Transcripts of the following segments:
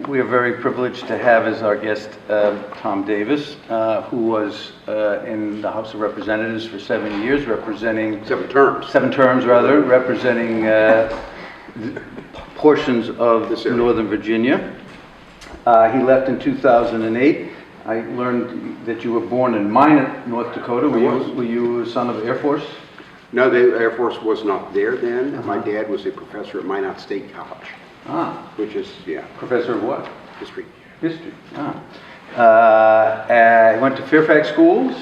We are very privileged to have as our guest Tom Davis, who was in the House of Representatives for 7 years, representing... 7 terms. 7 terms, rather, representing portions of Northern Virginia. He left in 2008. I learned that you were born in Minot, North Dakota. Were you a son of Air Force? No, the Air Force was not there then. My dad was a professor at Minot State College. Ah. Which is, yeah. Professor of what? History. History. Ah. Went to Fairfax schools?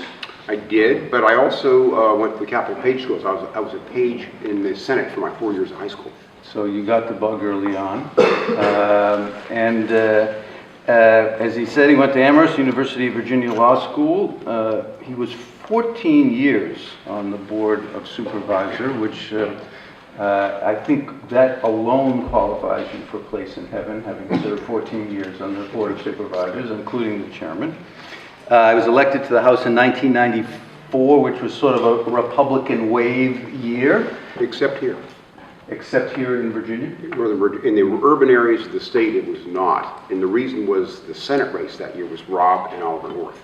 I did, but I also went to the Capitol Page schools. I was a page in the Senate for my 4 years of high school. So you got the bug early on. As he said, he went to Amherst, University of Virginia Law School. He was 14 years on the Board of Supervisor, which I think that alone qualifies you for a place in heaven, having served 14 years on the Board of Supervisors, including the chairman. I was elected to the House in 1994, which was sort of a Republican wave year. Except here. Except here in Virginia? In the urban areas of the state, it was not. And the reason was the Senate race that year was Rob and Oliver North.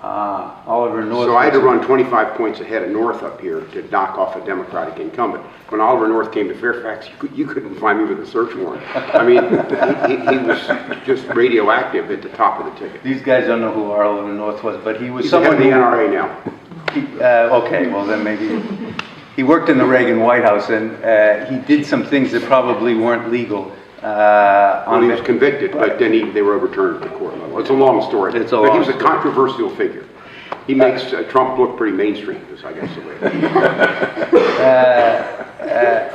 Ah, Oliver North. So I had to run 25 points ahead of North up here to knock off a Democratic incumbent. When Oliver North came to Fairfax, you couldn't find me with a search warrant. I mean, he was just radioactive at the top of the ticket. These guys don't know who Oliver North was, but he was He's someone... He's the NRA now. Okay, well then maybe... He worked in the Reagan White House, and he did some things that probably weren't legal. Well, he was convicted, but then they were overturned at the court level. It's a long story. But he was a controversial figure. He makes Trump look pretty mainstream, is I guess the way.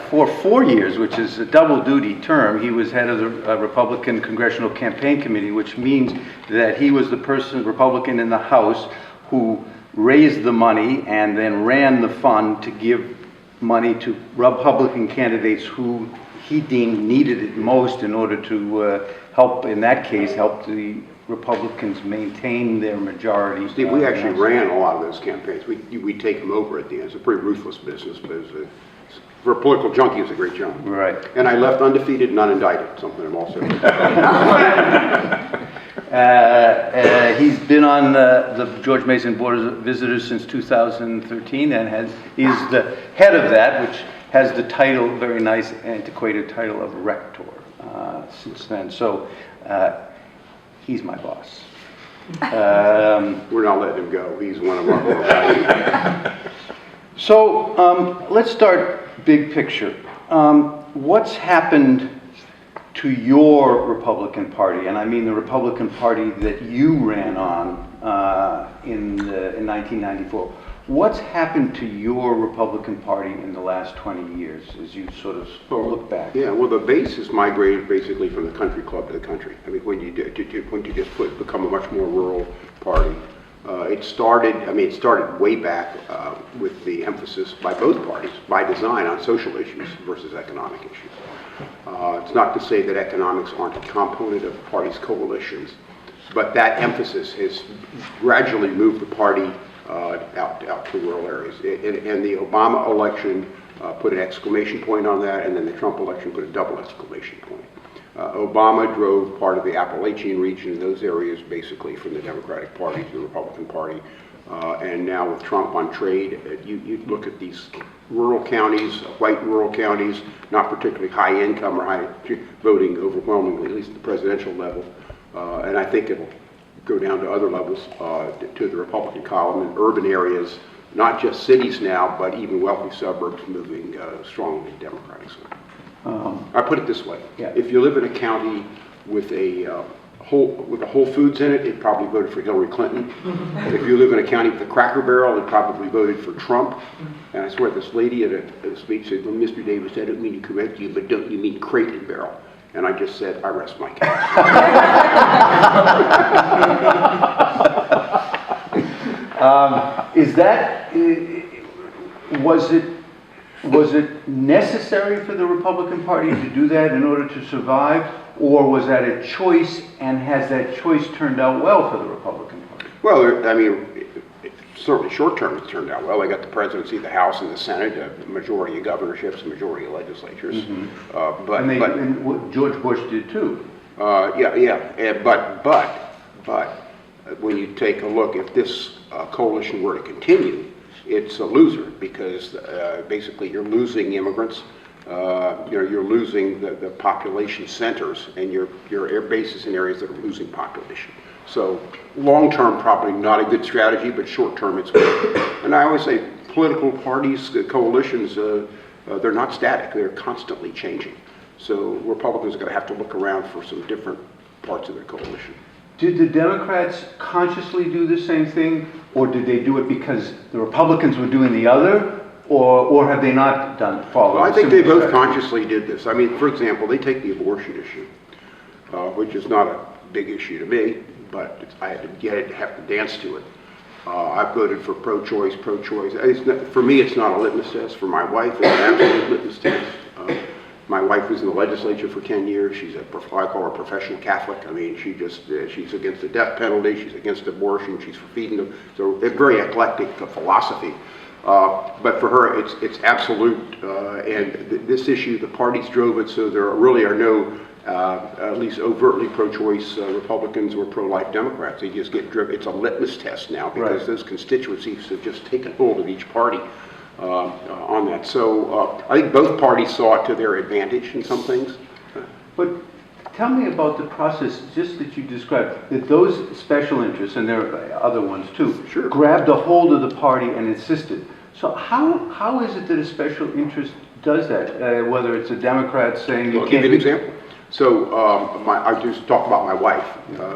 For 4 years, which is a double duty term, he was head of the Republican Congressional Campaign Committee, which means that he was the Republican in the House who raised the money and then ran the fund to give money to Republican candidates who he deemed needed it most in order to help, in that case, help the Republicans maintain their majority. Steve, we actually ran a lot of those campaigns. We'd take them over at the end. It's a pretty ruthless business, but for a political junkie, it was a great job. Right. And I left undefeated and unindicted, something I'm also... He's been on the George Mason Board of Visitors since 2013 and is the head of that, which has the title, very nice antiquated title of rector since then. So he's my boss. We're not letting him go. He's one of our more valued. So let's start big picture. What's happened to your Republican Party, and I mean the Republican Party that you ran on in 1994. What's happened to your Republican Party in the last 20 years as you sort of look back? Yeah, well, the base has migrated basically from the country club to the country. I mean, when you just become a much more rural party. It started way back with the emphasis by both parties, by design, on social issues versus economic issues. It's not to say that economics aren't a component of the party's coalitions, but that emphasis has gradually moved the party out to rural areas. And the Obama election put an exclamation point on that, and then the Trump election put a double exclamation point. Obama drove part of the Appalachian region, those areas basically from the Democratic Party to the Republican Party. And now with Trump on trade, you look at these rural counties, white rural counties, not particularly high income or high voting overwhelmingly, at least at the presidential level. And I think it'll go down to other levels to the Republican column in urban areas, not just cities now, but even wealthy suburbs moving strongly Democratic. I put it this way: if you live in a county with a Whole Foods in it, it probably voted for Hillary Clinton. If you live in a county with a Cracker Barrel, it probably voted for Trump. And I swear this lady at a speech said, "Well, Mr. Davis, I don't mean to correct you, but don't you mean Crate and Barrel?" And I just said, "I rest my case." Was it necessary for the Republican Party to do that in order to survive, or was that a choice, and has that choice turned out well for the Republican Party? Well, I mean, certainly short term it's turned out well. They got the presidency, the House, and the Senate, a majority of governorships, a majority of legislatures. And George Bush did too. But when you take a look, if this coalition were to continue, it's a loser because basically you're losing immigrants, you're losing the population centers, and your air bases in areas that are losing population. So long-term probably not a good strategy, but short-term it's good. And I always say political parties, coalitions, they're not static, they're constantly changing. So Republicans are going to have to look around for some different parts of their coalition. Did the Democrats consciously do the same thing, or did they do it because the Republicans were doing the other, or have they not followed? Well, I think they both consciously did this. I mean, for example, they take the abortion issue, which is not a big issue to me, but I had to have to dance to it. I voted for pro-choice. For me, it's not a litmus test. For my wife, it's an absolute litmus test. My wife was in the legislature for 10 years. She's I call her a professional Catholic. I mean, she's against the death penalty. She's against abortion. She's for feeding them. So a very eclectic philosophy. But for her, it's absolute. And this issue, the parties drove it, so there really are no, at least overtly pro-choice Republicans or pro-life Democrats. They just get driven. It's a litmus test now because those constituencies have just taken hold of each party. On that. So I think both parties saw it to their advantage in some things. But tell me about the process just that you described, that those special interests, and there are other ones too, Sure. grabbed a hold of the party and insisted. So how is it that a special interest does that, whether it's a Democrat saying you I'll can't... give you an example. So I just talked about my wife,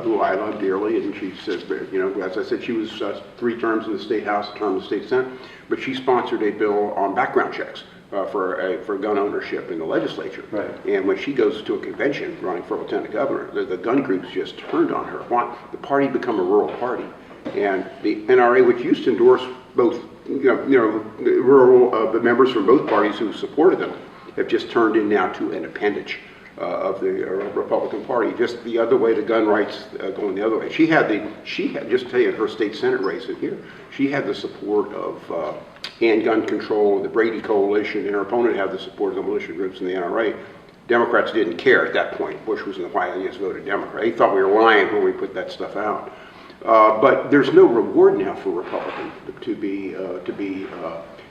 who I love dearly, and she says, as I said, she was 3 terms in the State House, a term in the State Senate, but she sponsored a bill on background checks for gun ownership in the legislature. Right. And when she goes to a convention running for lieutenant governor, the gun groups just turned on her. Why? The party become a rural party, and the NRA, which used to endorse both, rural the members from both parties who supported them, have just turned in now to an appendage of the Republican Party, just the other way, the gun rights going the other way. She had, just to tell you, in her state Senate race in here, she had the support of handgun control, the Brady Coalition, and her opponent had the support of the militia groups in the NRA. Democrats didn't care at that point. Bush was in the White House, he just voted Democrat. He thought we were lying when we put that stuff out. But there's no reward now for Republicans to be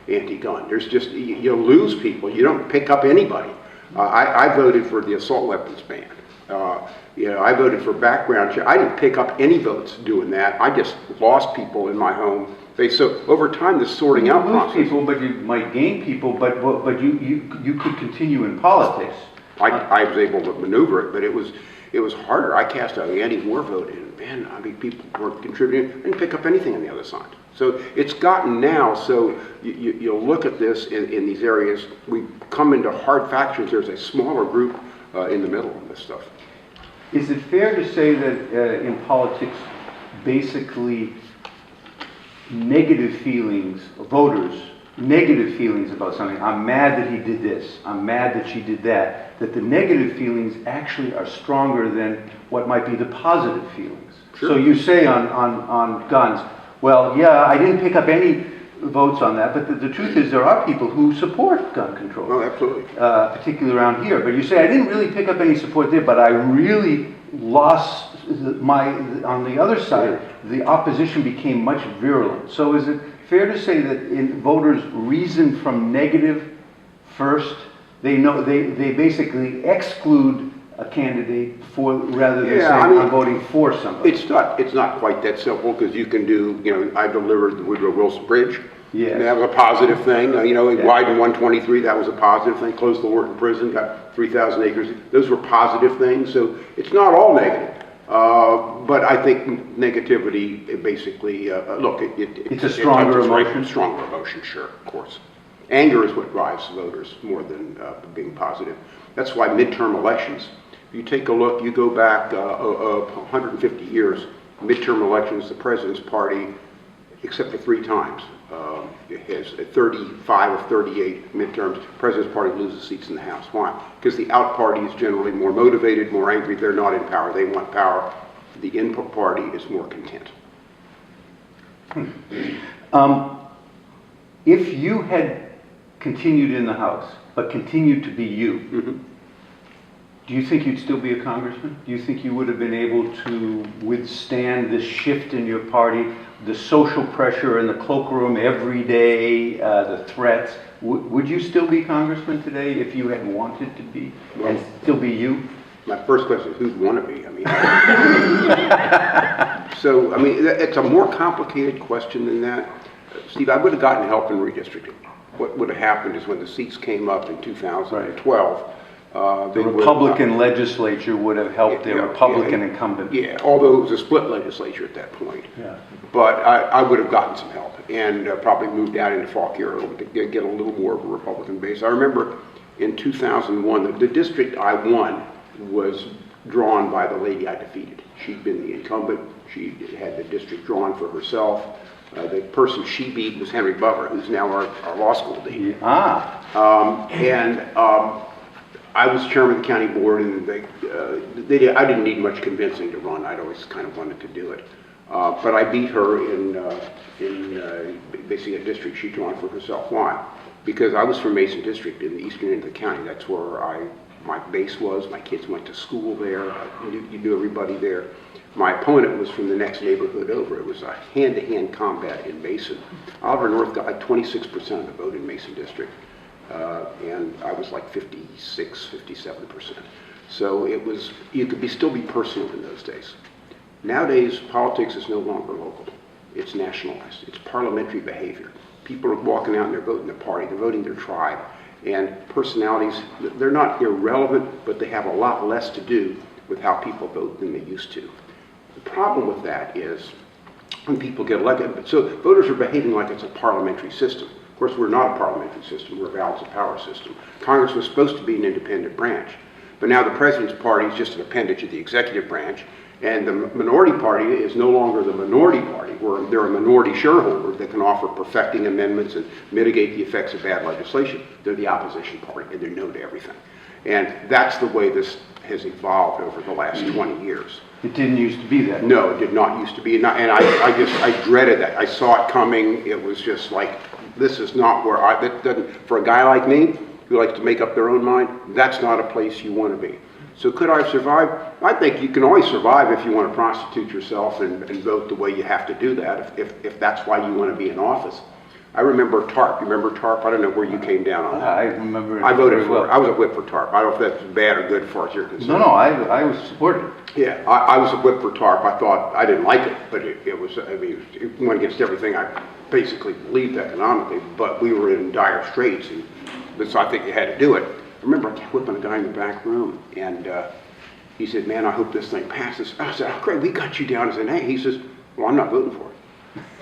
anti-gun. There's just, you lose people. You don't pick up anybody. I voted for the assault weapons ban. I voted for background check. I didn't pick up any votes doing that. I just lost people in my home. So over time, the sorting out process. You lose people, but you might gain people, but you could continue in politics. I was able to maneuver it, but it was harder. I cast an anti-war vote, and man, I mean, people weren't contributing. I didn't pick up anything on the other side. So it's gotten now, so you'll look at this in these areas, we come into hard factions, there's a smaller group in the middle of this stuff. Is it fair to say that in politics, basically negative feelings, voters, negative feelings about something, I'm mad that he did this, I'm mad that she did that the negative feelings actually are stronger than what might be the positive feelings? Sure. So you say on guns, well, yeah, I didn't pick up any votes on that, but the truth is there are people who support gun control. Oh, absolutely. Particularly around here. But you say, I didn't really pick up any support there, but I really lost on the other side, the opposition became much virulent. So is it fair to say that voters reason from negative first? They basically exclude a candidate rather than saying I'm voting for somebody. It's not quite that simple, because you can do, I delivered the Woodrow Wilson Bridge. Yes. That was a positive thing. Widened 123, that was a positive thing. Closed the Wharton Prison, got 3,000 acres. Those were positive things. So it's not all negative. But I think negativity, basically, it's a stronger emotion? Stronger emotion, sure, of course. Anger is what drives voters more than being positive. That's why midterm elections, if you take a look, you go back 150 years, midterm elections, the president's party, except for 3 times, has 35 of 38 midterms, the president's party loses seats in the House. Why? Because the out party is generally more motivated, more angry. They're not in power. They want power. The input party is more content. If you had continued in the House, but continued to be you, Do you think you'd still be a congressman? Do you think you would have been able to withstand this shift in your party, the social pressure in the cloakroom every day, the threats? Would you still be congressman today if you had wanted to be, and still be you? My first question is, who'd want to be? I mean, so, I mean, it's a more complicated question than that. Steve, I would have gotten help in redistricting. What would have happened is when the seats came up in 2012, the Republican legislature would have helped their Republican incumbent. Yeah, although it was a split legislature at that point. Yeah. But I would have gotten some help and probably moved out into Fauquier to get a little more of a Republican base. I remember in 2001, the district I won was drawn by the lady I defeated. She'd been the incumbent. She had the district drawn for herself. The person she beat was Henry Butler, who's now our law school dean. I was chairman of the county board, and I didn't need much convincing to run. I'd always kind of wanted to do it. But I beat her in basically a district she'd drawn for herself. Why? Because I was from Mason District in the eastern end of the county. That's where my base was. My kids went to school there. You knew everybody there. My opponent was from the next neighborhood over. It was a hand-to-hand combat in Mason. Oliver North got like 26% of the vote in Mason District. And I was like 56, 57%. So it was, you could still be personal in those days. Nowadays, politics is no longer local. It's nationalized. It's parliamentary behavior. People are walking out and they're voting their party, they're voting their tribe. And personalities, they're not irrelevant, but they have a lot less to do with how people vote than they used to. The problem with that is when people get elected, so voters are behaving like it's a parliamentary system. Of course, we're not a parliamentary system, we're a balance of power system. Congress was supposed to be an independent branch, but now the president's party is just an appendage of the executive branch, and the minority party is no longer the minority party, where they're a minority shareholder that can offer perfecting amendments and mitigate the effects of bad legislation. They're the opposition party, and they're no to everything. And that's the way this has evolved over the last 20 years. It didn't used to be that. No, it did not used to be, and I dreaded that. I saw it coming. It was just like, this is not where for a guy like me, who likes to make up their own mind, that's not a place you want to be. So could I have survived? I think you can always survive if you want to prostitute yourself and vote the way you have to do that, if that's why you want to be in office. I remember TARP. You remember TARP? I don't know where you came down on that. I remember it. I voted for it. I was a whip for TARP. I don't know if that's bad or good as far as you're concerned. No, I was supportive. Yeah, I was a whip for TARP. I thought, I didn't like it, but it was, I mean, it went against everything I basically believed economically, but we were in dire straits, and so I think you had to do it. I remember I kept whipping a guy in the back room, and he said, man, I hope this thing passes. I said, oh, great, we got you down as an A. He says, well, I'm not voting for it.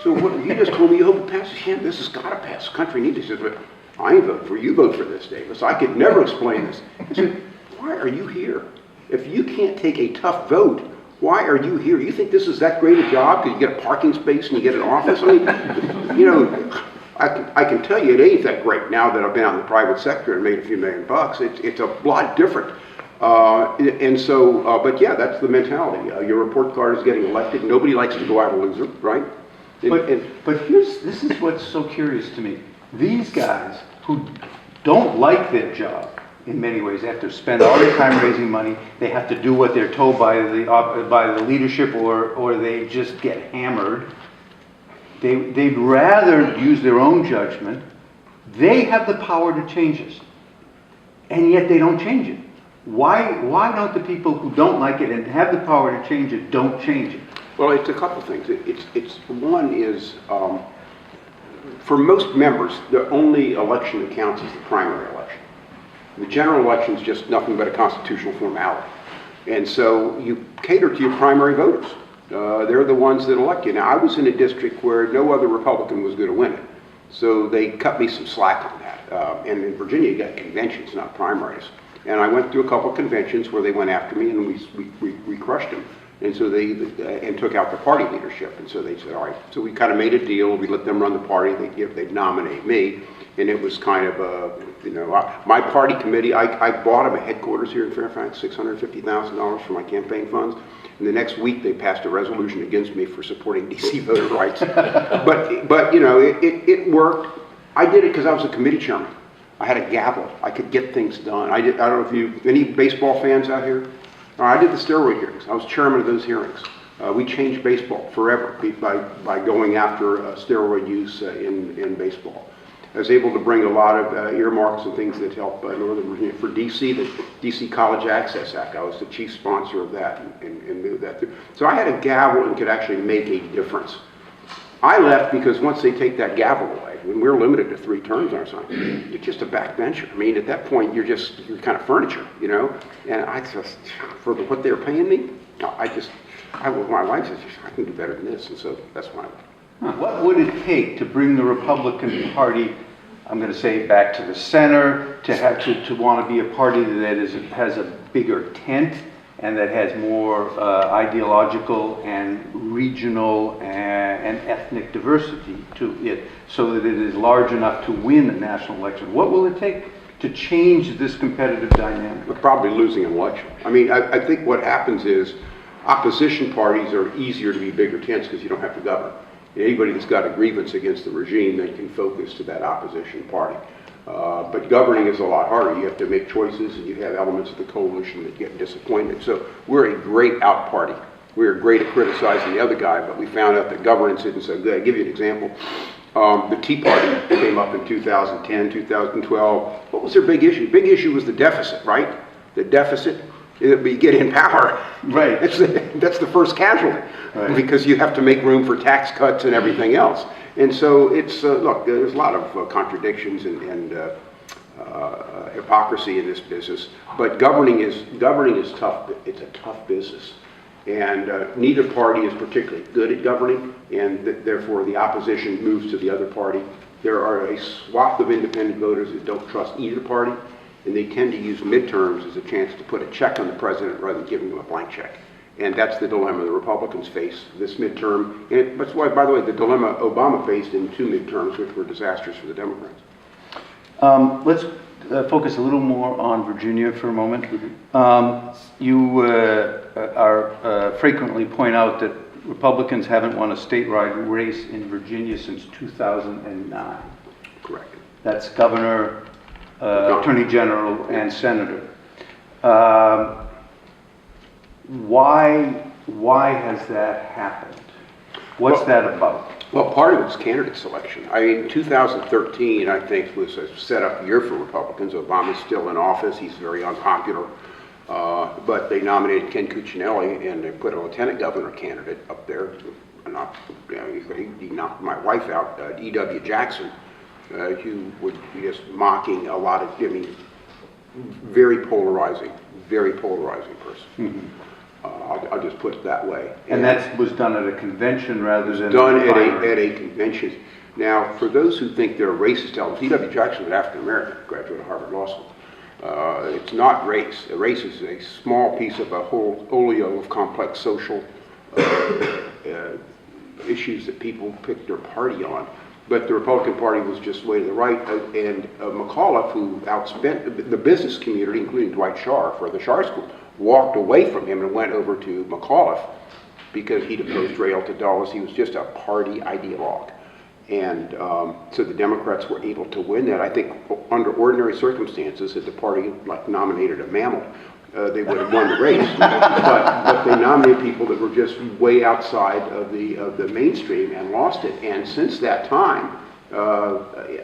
So what, you just told me you hope it passes? Yeah, this has got to pass. The country needs it. He says, but I ain't voting for it. You vote for this, Davis. I could never explain this. He said, why are you here? If you can't take a tough vote, why are you here? You think this is that great a job because you get a parking space and you get an office? I mean, you know, I can tell you it ain't that great now that I've been out in the private sector and made a few $1 million. It's a lot different. And so, but yeah, that's the mentality. Your report card is getting elected. Nobody likes to go out a loser, right? But this is what's so curious to me. These guys who don't like their job, in many ways, they have to spend all their time raising money. They have to do what they're told by the leadership, or they just get hammered. They'd rather use their own judgment. They have the power to change this, and yet they don't change it. Why don't the people who don't like it and have the power to change it don't change it? Well, it's a couple things. One is, for most members, the only election that counts is the primary election. The general election is just nothing but a constitutional formality. And so you cater to your primary voters. They're the ones that elect you. Now, I was in a district where no other Republican was going to win it. So they cut me some slack on that. And in Virginia, you got conventions, not primaries. And I went through a couple of conventions where they went after me, and we crushed them. And so and took out the party leadership. And so they said, all right. So we kind of made a deal. We let them run the party. They'd nominate me. And it was kind of my party committee, I bought them a headquarters here in Fairfax, $650,000 for my campaign funds. And the next week they passed a resolution against me for supporting DC voter rights. but you know, it worked. I did it because I was a committee chairman. I had a gavel. I could get things done. I don't know if you, any baseball fans out here? I did the steroid hearings. I was chairman of those hearings. We changed baseball forever by going after steroid use in baseball. I was able to bring a lot of earmarks and things that help Northern Virginia. For DC, the DC College Access Act, I was the chief sponsor of that and moved that through. So I had a gavel and could actually make a difference. I left because once they take that gavel away, when we're limited to 3 terms or something, you're just a backbencher. I mean, at that point, you're kind of furniture, you know? And I just, for what they're paying me, my wife says, I can do better than this, and so that's why I left. What would it take to bring the Republican Party, I'm going to say, back to the center, to want to be a party that has a bigger tent and that has more ideological and regional and ethnic diversity to it, so that it is large enough to win a national election? What will it take to change this competitive dynamic? We're probably losing an election. I mean, I think what happens is opposition parties are easier to be bigger tents because you don't have to govern. Anybody that's got a grievance against the regime, they can focus to that opposition party. But governing is a lot harder. You have to make choices, and you have elements of the coalition that get disappointed. So we're a great out party. We're great at criticizing the other guy, but we found out that governance isn't so good. I'll give you an example. The Tea Party came up in 2010, 2012. What was their big issue? Big issue was the deficit, right? The deficit. We get in power. Right. That's the first casualty, right, because you have to make room for tax cuts and everything else. And so it's, look, there's a lot of contradictions and hypocrisy in this business, but governing is tough. It's a tough business. And neither party is particularly good at governing, and therefore the opposition moves to the other party. There are a swath of independent voters that don't trust either party, and they tend to use midterms as a chance to put a check on the president rather than giving him a blank check. And that's the dilemma the Republicans face this midterm. And that's why, by the way, the dilemma Obama faced in 2 midterms, which were disastrous for the Democrats. Let's focus a little more on Virginia for a moment. You frequently point out that Republicans haven't won a statewide race in Virginia since 2009. Correct. That's governor, attorney general, and senator. Why has that happened? What's that about? Well, part of it's candidate selection. I mean, 2013, I think, was a set-up year for Republicans. Obama's still in office. He's very unpopular. But they nominated Ken Cuccinelli, and they put a lieutenant governor candidate up there. He knocked my wife out, E.W. Jackson, who would be just mocking a lot of, I mean, very polarizing person. Mm-hmm. I'll just put it that way. And that was done at a convention rather than done at a convention. Now, for those who think they're racist elements, E.W. Jackson was an African American, graduate of Harvard Law School. It's not race. Race is a small piece of a whole olio of complex social issues that people pick their party on. But the Republican Party was just way to the right, and McAuliffe, who outspent the business community, including Dwight Scharf for the Scharf School, walked away from him and went over to McAuliffe because he'd opposed Ray Alta Dulles. He was just a party ideologue. And so the Democrats were able to win that. I think under ordinary circumstances, if the party nominated a mammal, they would have won the race. but they nominated people that were just way outside of the mainstream and lost it. And since that time,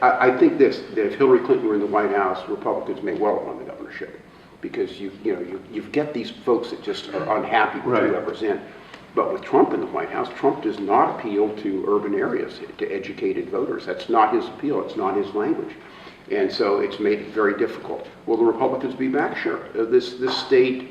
I think that if Hillary Clinton were in the White House, Republicans may well have won the governorship, because you get these folks that just are unhappy with whoever's in. But with Trump in the White House, Trump does not appeal to urban areas, to educated voters. That's not his appeal. It's not his language. And so it's made it very difficult. Will the Republicans be back? Sure. This state,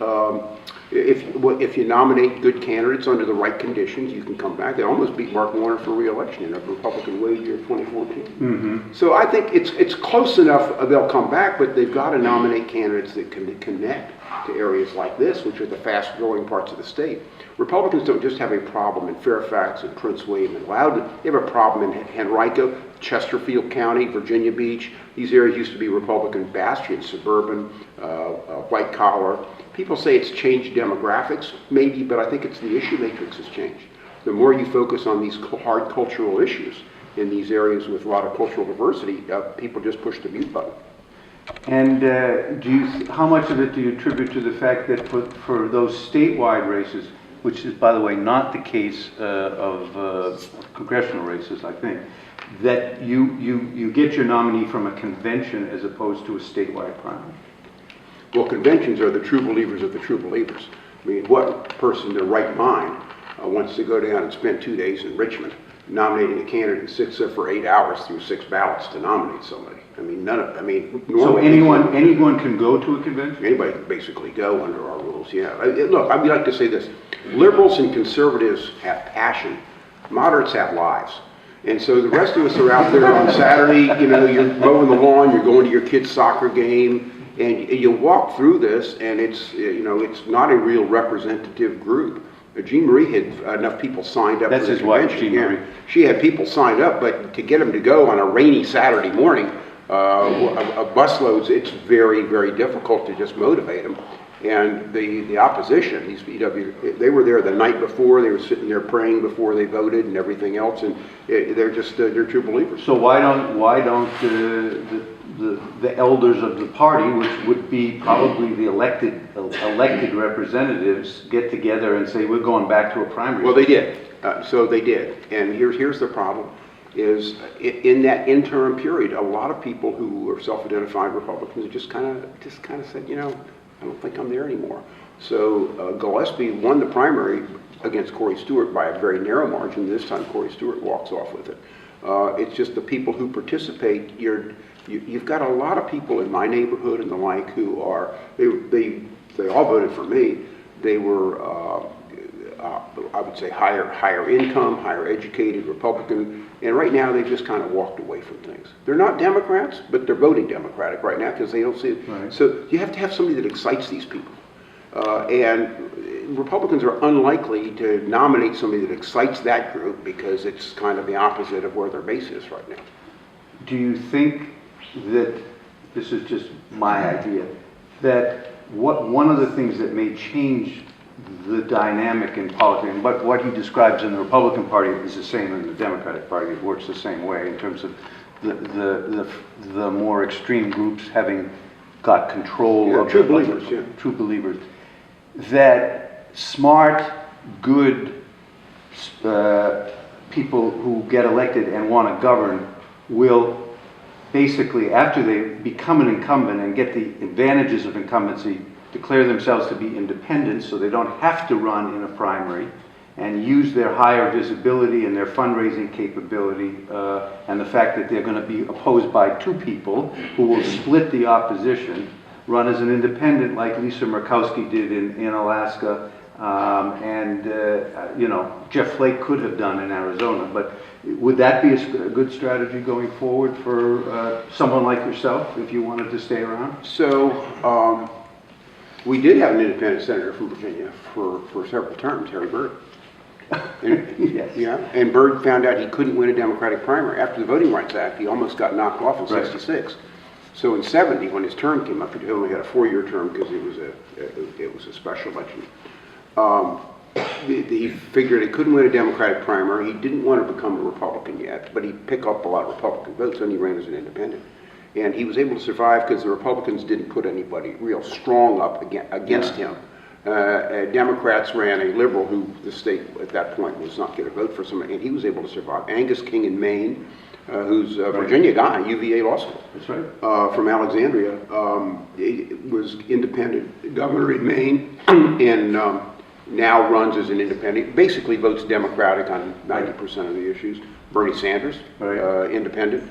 if you nominate good candidates under the right conditions, you can come back. They almost beat Mark Warner for re-election in a Republican wage year 2014. Mm-hmm. So I think it's close enough they'll come back, but they've got to nominate candidates that can connect to areas like this, which are the fast-growing parts of the state. Republicans don't just have a problem in Fairfax and Prince William and Loudoun. They have a problem in Henrico, Chesterfield County, Virginia Beach. These areas used to be Republican bastions, suburban, white collar. People say it's changed demographics, maybe, but I think it's the issue matrix has changed. The more you focus on these hard cultural issues in these areas with a lot of cultural diversity, people just push the mute button. And how much of it do you attribute to the fact that for those statewide races, which is, by the way, not the case of congressional races, I think, that you get your nominee from a convention as opposed to a statewide primary? Well, conventions are the true believers of the true believers. I mean, what person in their right mind wants to go down and spend 2 days in Richmond nominating a candidate and sits there for 8 hours through 6 ballots to nominate somebody? I mean, So anyone can go to a convention? Anybody can basically go under our rules, yeah. Look, I would like to say this. Liberals and conservatives have passion. Moderates have lives. And so the rest of us are out there on Saturday, you're mowing the lawn, you're going to your kid's soccer game, and you walk through this, and it's not a real representative group. Jean Marie had enough people signed up. That's for the his wife, convention. Jean Marie. She had people signed up, but to get them to go on a rainy Saturday morning, busloads, it's very, very difficult to just motivate them. And the opposition, these VW, they were there the night before, they were sitting there praying before they voted and everything else, and they're true believers. So why don't the elders of the party, which would be probably the elected representatives, get together and say, we're going back to a primary? Well, they did. So they did. And here's the problem, is in that interim period, a lot of people who are self-identified Republicans just kind of said, I don't think I'm there anymore. So Gillespie won the primary against Corey Stewart by a very narrow margin. This time Corey Stewart walks off with it. It's just the people who participate. You've got a lot of people in my neighborhood and the like who are, they all voted for me. They were, I would say, higher income, higher educated Republican. And right now they've just kind of walked away from things. They're not Democrats, but they're voting Democratic right now because they don't see it. Right. So you have to have somebody that excites these people. And Republicans are unlikely to nominate somebody that excites that group because it's kind of the opposite of where their base is right now. Do you think that, this is just my idea, that one of the things that may change the dynamic in politics, but what he describes in the Republican Party is the same in the Democratic Party. It works the same way in terms of the more extreme groups having got control of true believers, yeah. True believers. That smart, good people who get elected and want to govern will basically, after they become an incumbent and get the advantages of incumbency, declare themselves to be independent so they don't have to run in a primary, and use their higher visibility and their fundraising capability and the fact that they're going to be opposed by two people who will split the opposition, run as an independent like Lisa Murkowski did in Alaska, and Jeff Flake could have done in Arizona. But would that be a good strategy going forward for someone like yourself if you wanted to stay around? So we did have an independent senator from Virginia for several terms, Harry Byrd. And, yes. Yeah, and Byrd found out he couldn't win a Democratic primary. After the Voting Rights Act, he almost got knocked off in '66. So in '70, when his term came up, he only had a 4-year term because it was a special election. He figured he couldn't win a Democratic primary. He didn't want to become a Republican yet, but he'd pick up a lot of Republican votes, and he ran as an independent. And he was able to survive because the Republicans didn't put anybody real strong up against him. Democrats ran a liberal who the state at that point was not going to vote for somebody, and he was able to survive. Angus King in Maine, who's a Virginia guy, UVA Law School. That's right. From Alexandria, was independent governor in Maine, and now runs as an independent. Basically votes Democratic on 90% of the issues. Bernie Sanders, independent.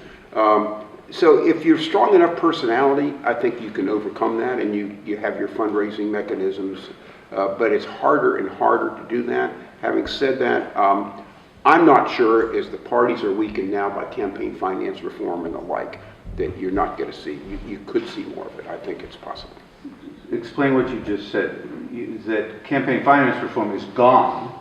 So if you're strong enough personality, I think you can overcome that, and you have your fundraising mechanisms, but it's harder and harder to do that. Having said that, I'm not sure, as the parties are weakened now by campaign finance reform and the like, that you're not going to see, you could see more of it. I think it's possible. Explain what you just said, that campaign finance reform is gone.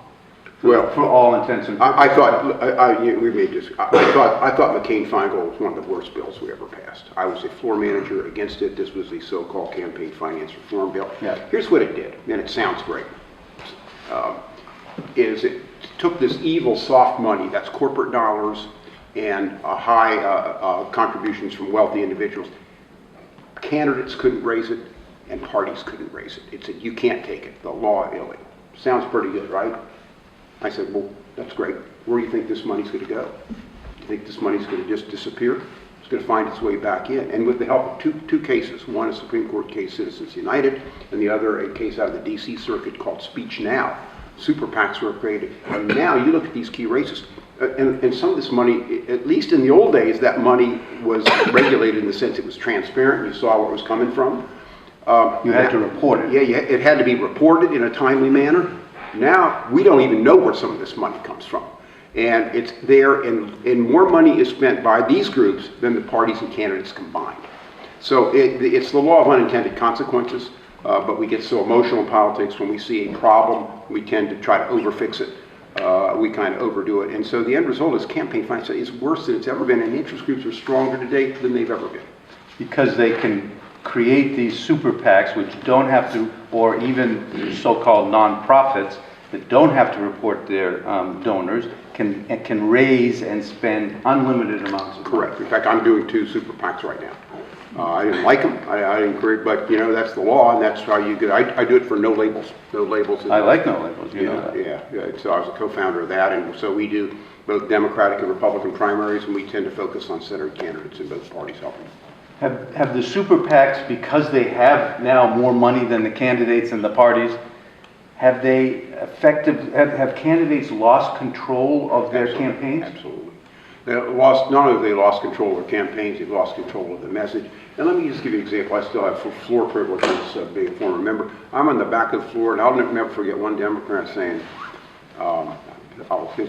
Well, for all intents and purposes. I thought we made this. I thought McCain-Feingold was one of the worst bills we ever passed. I was a floor manager against it. This was the so-called campaign finance reform bill. Yeah. Here's what it did, and it sounds great. Is it took this evil soft money, that's corporate dollars and high contributions from wealthy individuals, candidates couldn't raise it and parties couldn't raise it. It said, you can't take it, the law illegal. Sounds pretty good, right? I said, well, that's great. Where do you think this money's going to go? Do you think this money's going to just disappear? It's going to find its way back in. And with the help of two cases, one a Supreme Court case, Citizens United, and the other a case out of the DC Circuit called Speech Now. Super PACs were created. And now you look at these key races, and some of this money, at least in the old days, that money was regulated in the sense it was transparent. You saw where it was coming from. You had to report it. Yeah, it had to be reported in a timely manner. Now, we don't even know where some of this money comes from. And it's there, and more money is spent by these groups than the parties and candidates combined. So it's the law of unintended consequences, but we get so emotional in politics when we see a problem, we tend to try to overfix it. We kind of overdo it. And so the end result is campaign finance is worse than it's ever been, and interest groups are stronger today than they've ever been. Because they can create these super PACs which don't have to, or even so-called nonprofits that don't have to report their donors, can raise and spend unlimited amounts of money. Correct. In fact, I'm doing 2 super PACs right now. I didn't like them. I didn't agree, but you know that's the law, and that's how you get. I do it for no labels. No labels. I like no labels. You know that. Yeah. So I was a co-founder of that, and so we do both Democratic and Republican primaries, and we tend to focus on centered candidates in both parties helping. Have the super PACs, because they have now more money than the candidates and the parties, have candidates lost control of their campaigns? Absolutely. Not only have they lost control of their campaigns, they've lost control of the message. And let me just give you an example. I still have floor privileges being a former member. I'm on the back of the floor, and I'll never forget one Democrat saying,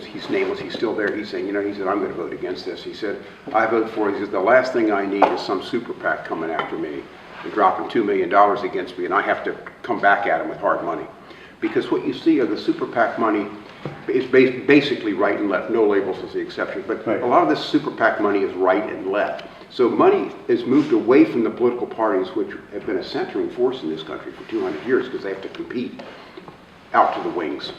he's nameless, he's still there, he's saying, he said, I'm going to vote against this. He said, I vote for it. He says, the last thing I need is some super PAC coming after me and dropping $2 million against me, and I have to come back at him with hard money. Because what you see of the super PAC money is basically right and left. No labels is the exception. But right. A lot of this super PAC money is right and left. So money has moved away from the political parties, which have been a centering force in this country for 200 years because they have to compete, out to the wings.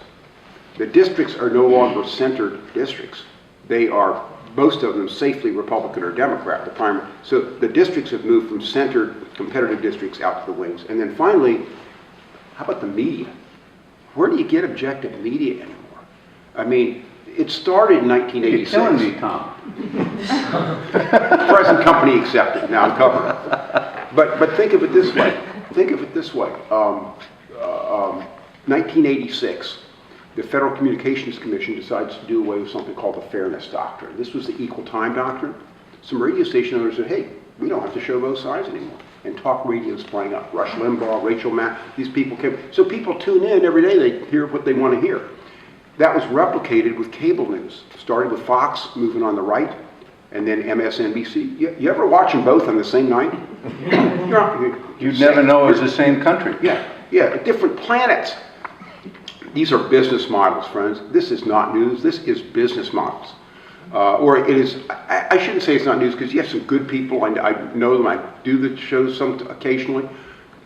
The districts are no longer centered districts. They are, most of them, safely Republican or Democrat, the primary. So the districts have moved from centered competitive districts out to the wings. And then finally, how about the media? Where do you get objective media anymore? I mean, it started in 1986. You're killing me, Tom. Present company accepted. Now I'm covering it. But think of it this way. 1986, the Federal Communications Commission decides to do away with something called the Fairness Doctrine. This was the Equal Time Doctrine. Some radio station owners said, hey, we don't have to show both sides anymore. And talk radio is playing up. Rush Limbaugh, Rachel Maddow, these people came. So people tune in every day, they hear what they want to hear. That was replicated with cable news. Started with Fox, moving on the right, and then MSNBC. You ever watch them both on the same night? You'd never know it was the same country. Yeah, different planets. These are business models, friends. This is not news, this is business models. Or it is, I shouldn't say it's not news because you have some good people, I know them, I do the shows occasionally,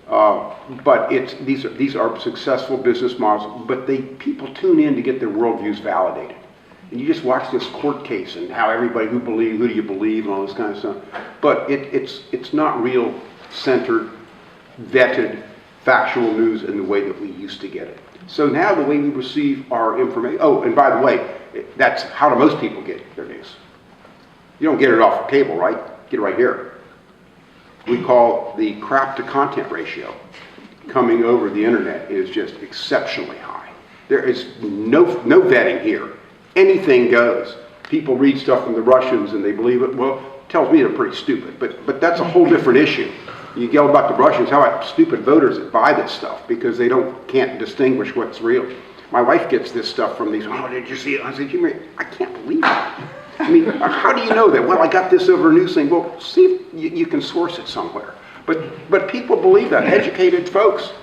but these are successful business models, but people tune in to get their worldviews validated. And you just watch this court case and how everybody, who do you believe and all this kind of stuff, but it's not real centered, vetted, factual news in the way that we used to get it. So now the way we receive our information, and by the way, that's how do most people get their news. You don't get it off of cable, right? Get it right here. We call the crap to content ratio coming over the internet is just exceptionally high. There is no vetting here. Anything goes. People read stuff from the Russians and they believe it. Well, it tells me they're pretty stupid, but that's a whole different issue. You yell about the Russians, how about stupid voters that buy this stuff because they can't distinguish what's real. My wife gets this stuff from these, did you see it? I said, I can't believe it. I mean, how do you know that? Well, I got this over a news thing. Well, see if you can source it somewhere. But people believe that, educated folks.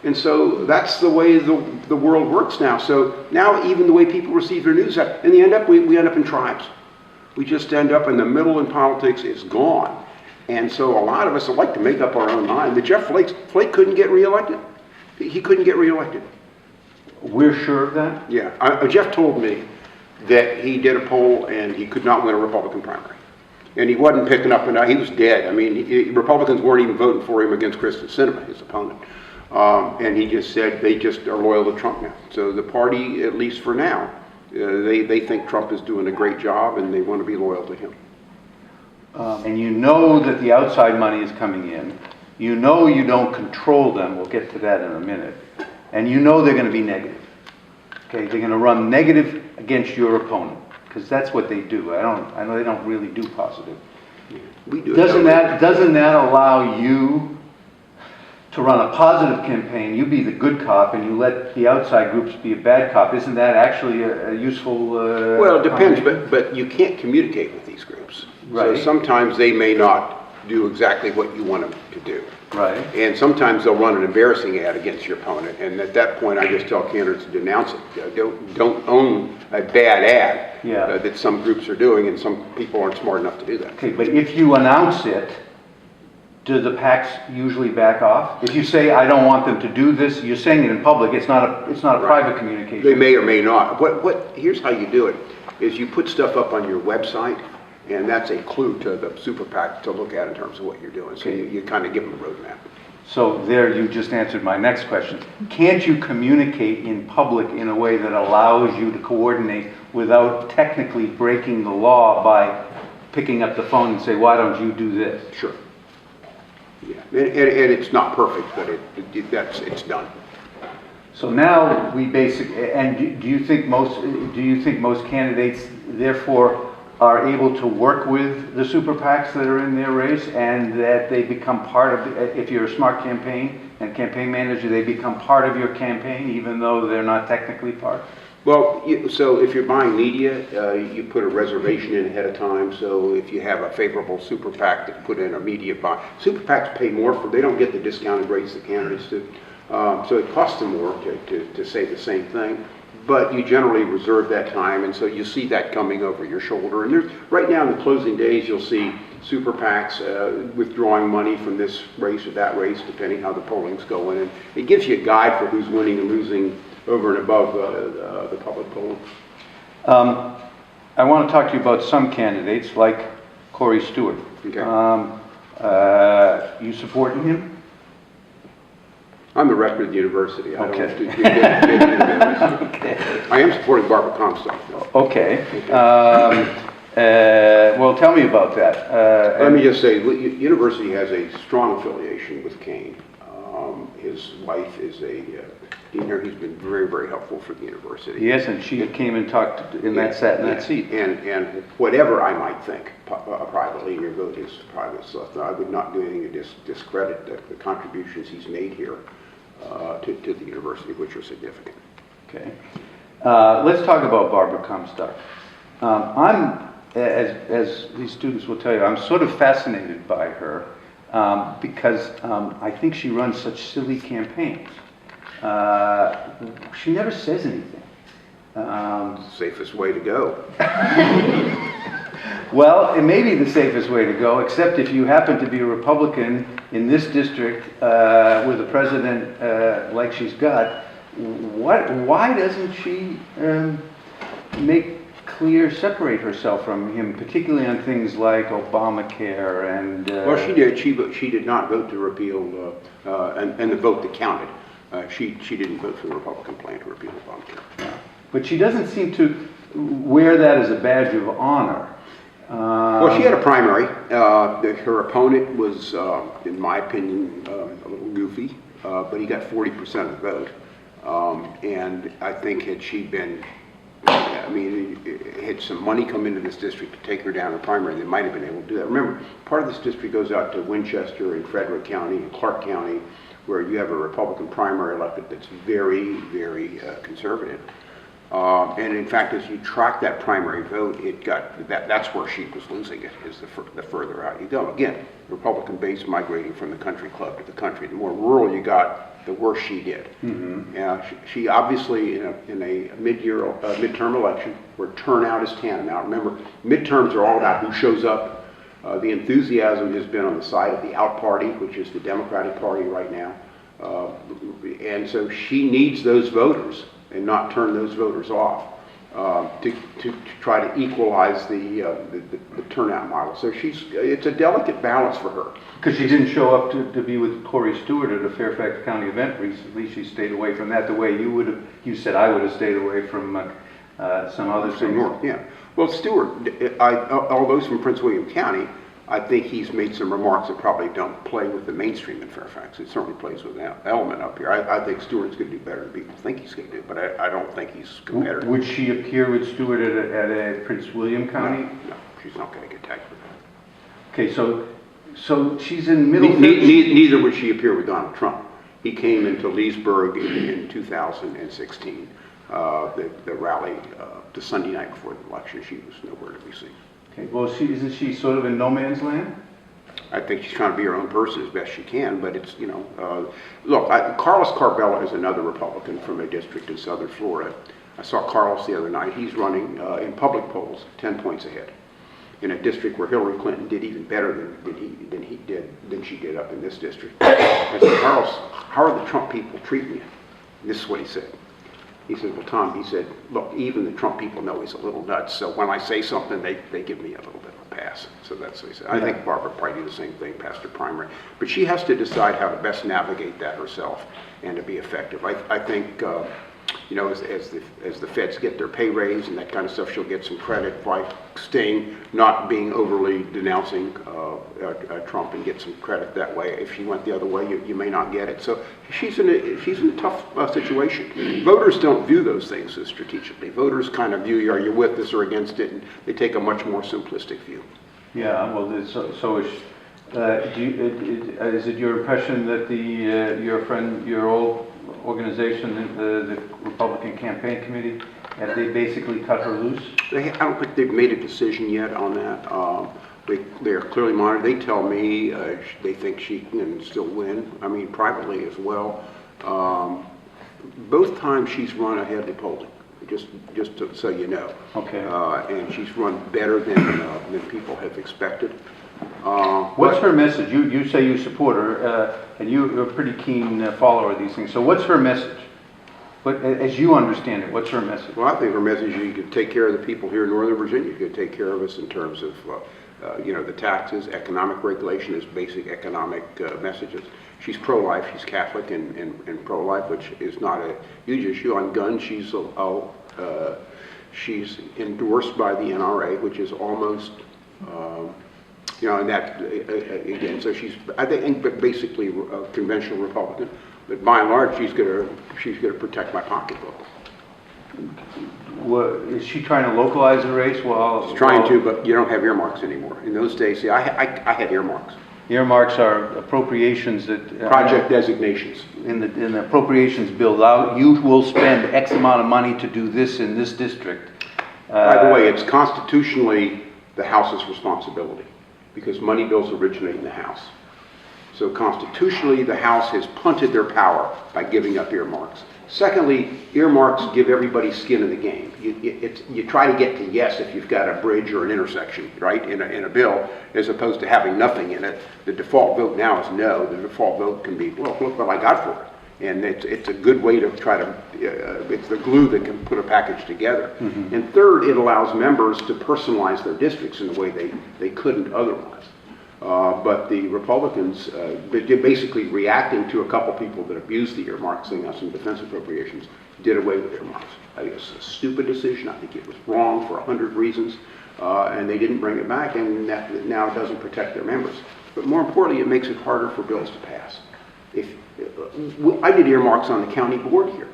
And so that's the way the world works now. So now even the way people receive their news, and we end up in tribes. We just end up in the middle in politics is gone. And so a lot of us would like to make up our own mind. The Jeff Flake couldn't get reelected. He couldn't get reelected. We're sure of that? Yeah. Jeff told me that he did a poll and he could not win a Republican primary. And he wasn't picking up enough. He was dead. I mean, Republicans weren't even voting for him against Kristen Sinema, his opponent. And he just said they just are loyal to Trump now. So the party, at least for now, they think Trump is doing a great job and they want to be loyal to him. And you know that the outside money is coming in. You know you don't control them. We'll get to that in a minute. And you know they're going to be negative. Okay, they're going to run negative against your opponent because that's what they do. I know they don't really do positive. We do. Doesn't that allow you to run a positive campaign? You be the good cop and you let the outside groups be a bad cop. Isn't that actually a useful? Well, it depends, but you can't communicate with these groups. Right. So sometimes they may not do exactly what you want them to do. Right. And sometimes they'll run an embarrassing ad against your opponent, and at that point I just tell candidates to denounce it. Don't own a bad ad that some groups are doing, and some people aren't smart enough to do that. Okay, but if you announce it, do the PACs usually back off? If you say, I don't want them to do this, you're saying it in public, it's not a private communication. They may or may not. Here's how you do it, is you put stuff up on your website, and that's a clue to the super PAC to look at in terms of what you're doing. So you kind of give them a roadmap. So there you just answered my next question. Can't you communicate in public in a way that allows you to coordinate without technically breaking the law by picking up the phone and say, why don't you do this? Sure. Yeah, and it's not perfect, but it's done. So now we basically, and do you think most candidates therefore are able to work with the super PACs that are in their race, and that they become part of, if you're a smart campaign and campaign manager, they become part of your campaign even though they're not technically part? Well, so if you're buying media, you put a reservation in ahead of time. So if you have a favorable super PAC that put in a media buy, super PACs pay more they don't get the discounted rates the candidates do. So it costs them more to say the same thing. But you generally reserve that time, and so you see that coming over your shoulder. And right now in the closing days, you'll see super PACs withdrawing money from this race or that race, depending how the polling's going. And it gives you a guide for who's winning and losing over and above the public polling. I want to talk to you about some candidates, like Corey Stewart. Okay. You supporting him? I'm the rector of the university. Okay. I am supporting Barbara Comstock. Okay. Well, tell me about that. Let me just say, the university has a strong affiliation with Kane. His wife is a deaner. He's been very, very helpful for the university. Yes, and she came and talked in that seat. And whatever I might think privately, your vote is private stuff. I would not do anything to discredit the contributions he's made here to the university, which are significant. Okay. Let's talk about Barbara Comstock. I'm, as these students will tell you, I'm sort of fascinated by her because I think she runs such silly campaigns. She never says anything. Safest way to go. Well, it may be the safest way to go, except if you happen to be a Republican in this district with a president like she's got. Why doesn't she separate herself from him, particularly on things like Obamacare and... Well, she did. She did not vote to repeal, and the vote that counted. She didn't vote for the Republican plan to repeal Obamacare. Yeah. But she doesn't seem to wear that as a badge of honor. Well, she had a primary. Her opponent was, in my opinion, a little goofy, but he got 40% of the vote. And I think had she been, had some money come into this district to take her down in primary, they might have been able to do that. Remember, part of this district goes out to Winchester and Frederick County and Clark County, where you have a Republican primary elected that's very, very conservative. And in fact, as you track that primary vote, that's where she was losing it, is the further out you go. Again, Republican base migrating from the country club to the country. The more rural you got, the worse she did. Mm-hmm. She obviously, in a midterm election, where turnout is tantamount. Remember, midterms are all about who shows up. The enthusiasm has been on the side of the out party, which is the Democratic Party right now. And so she needs those voters and not turn those voters off. to try to equalize the turnout model. So it's a delicate balance for her. Because she didn't show up to be with Corey Stewart at a Fairfax County event recently. She stayed away from that the way you would have, you said I would have stayed away from some other things. North, yeah. Well, Stewart, although he's from Prince William County, I think he's made some remarks that probably don't play with the mainstream in Fairfax. It certainly plays with an element up here. I think Stewart's going to do better than people think he's going to do, but I don't think he's competitive. Would she appear with Stewart at a Prince William County? No, she's not going to get tagged with that. Okay, so she's in middle. Neither would she appear with Donald Trump. He came into Leesburg in 2016, the rally, the Sunday night before the election. She was nowhere to be seen. Okay, well, isn't she sort of in no man's land? I think she's trying to be her own person as best she can, but it's, you know, look, Carlos Carbella is another Republican from a district in southern Florida. I saw Carlos the other night. He's running in public polls 10 points ahead in a district where Hillary Clinton did even better than she did up in this district. I said, Carlos, how are the Trump people treating you? And this is what he said. He said, well, Tom, he said, look, even the Trump people know he's a little nuts, so when I say something, they give me a little bit of a pass. So that's what he said. I think Barbara probably do the same thing past her primary. But she has to decide how to best navigate that herself and to be effective. I think, you know, as the feds get their pay raise and that kind of stuff, she'll get some credit by not being overly denouncing Trump, and get some credit that way. If she went the other way, you may not get it. So she's in a tough situation. Voters don't view those things as strategically. Voters kind of view, are you with this or against it? And they take a much more simplistic view. Yeah, well, so is. Is it your impression that your old organization, the Republican Campaign Committee, have they basically cut her loose? I don't think they've made a decision yet on that. They are clearly monitored. They tell me they think she can still win. I mean, privately as well. Both times she's run ahead of the polling, just so you know. Okay. And she's run better than people have expected. What's her message? You say you support her, and you're a pretty keen follower of these things. So what's her message? As you understand it, what's her message? Well, I think her message is you could take care of the people here in Northern Virginia. You could take care of us in terms of, you know, the taxes, economic regulation is basic economic messages. She's pro-life, she's Catholic and pro-life, which is not a huge issue. On guns, she's endorsed by the NRA, which is almost, you know, and that, again, so she's, I think, basically a conventional Republican. But by and large, she's going to protect my pocketbook. Is she trying to localize the race? Well, she's trying to, but you don't have earmarks anymore. In those days, see, I had earmarks. Earmarks are appropriations that project designations. In the appropriations bill, you will spend X amount of money to do this in this district. By the way, it's constitutionally the House's responsibility because money bills originate in the House. So constitutionally, the House has punted their power by giving up earmarks. Secondly, earmarks give everybody skin in the game. You try to get to yes if you've got a bridge or an intersection, right, in a bill, as opposed to having nothing in it. The default vote now is no. The default vote can be, well, look what I got for it. And it's a good way to try to, it's the glue that can put a package together. Mm-hmm. And third, it allows members to personalize their districts in a way they couldn't otherwise. But the Republicans, basically reacting to a couple people that abused the earmarks, saying that's some defense appropriations, did away with earmarks. I think it's a stupid decision. I think it was wrong for 100 reasons, and they didn't bring it back, and that now it doesn't protect their members. But more importantly, it makes it harder for bills to pass. I did earmarks on the county board here.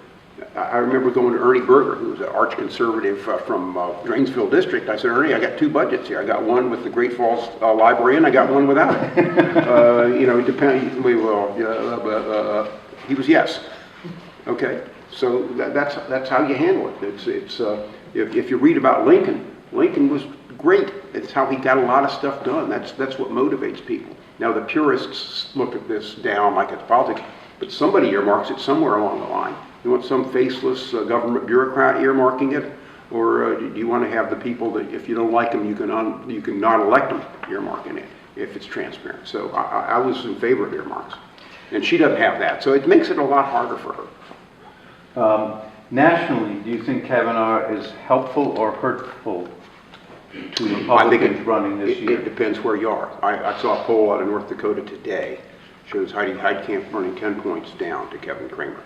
I remember going to Ernie Berger, who was an arch conservative from Drainsville District. I said, Ernie, I got two budgets here. I got one with the Great Falls Library, and I got one without it. You know, he was yes. Okay, so that's how you handle it. If you read about Lincoln was great. It's how he got a lot of stuff done. That's what motivates people. Now the purists look at this down like it's politics, but somebody earmarks it somewhere along the line. You want some faceless government bureaucrat earmarking it, or do you want to have the people that, if you don't like them, you can not elect them earmarking it if it's transparent? So I was in favor of earmarks, and she doesn't have that, so it makes it a lot harder for her. Nationally, do you think Kavanaugh is helpful or hurtful to I think Republicans running this year? It depends where you are. I saw a poll out of North Dakota today, shows Heidi Heitkamp running 10 points down to Kevin Cramer.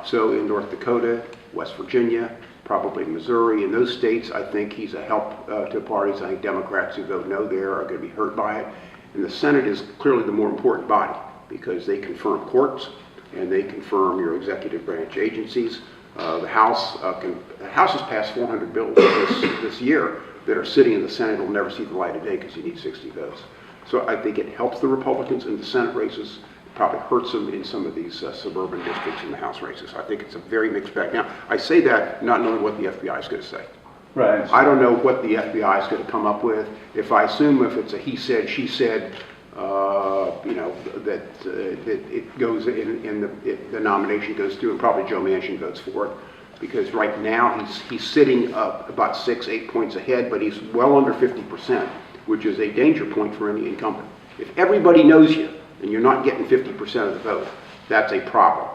So in North Dakota, West Virginia, probably Missouri, in those states, I think he's a help to parties. I think Democrats who vote no there are going to be hurt by it. And the Senate is clearly the more important body because they confirm courts and they confirm your executive branch agencies. The House has passed 400 bills this year that are sitting in the Senate will never see the light of day because you need 60 votes. So I think it helps the Republicans in the Senate races. It probably hurts them in some of these suburban districts in the House races. I think it's a very mixed bag. Now, I say that not knowing what the FBI is going to say. Right. I don't know what the FBI is going to come up with. If I assume if it's a he said, she said, that it goes the nomination goes through, and probably Joe Manchin votes for it, because right now he's sitting up about 6-8 points ahead, but he's well under 50%, which is a danger point for any incumbent. If everybody knows you and you're not getting 50% of the vote, that's a problem.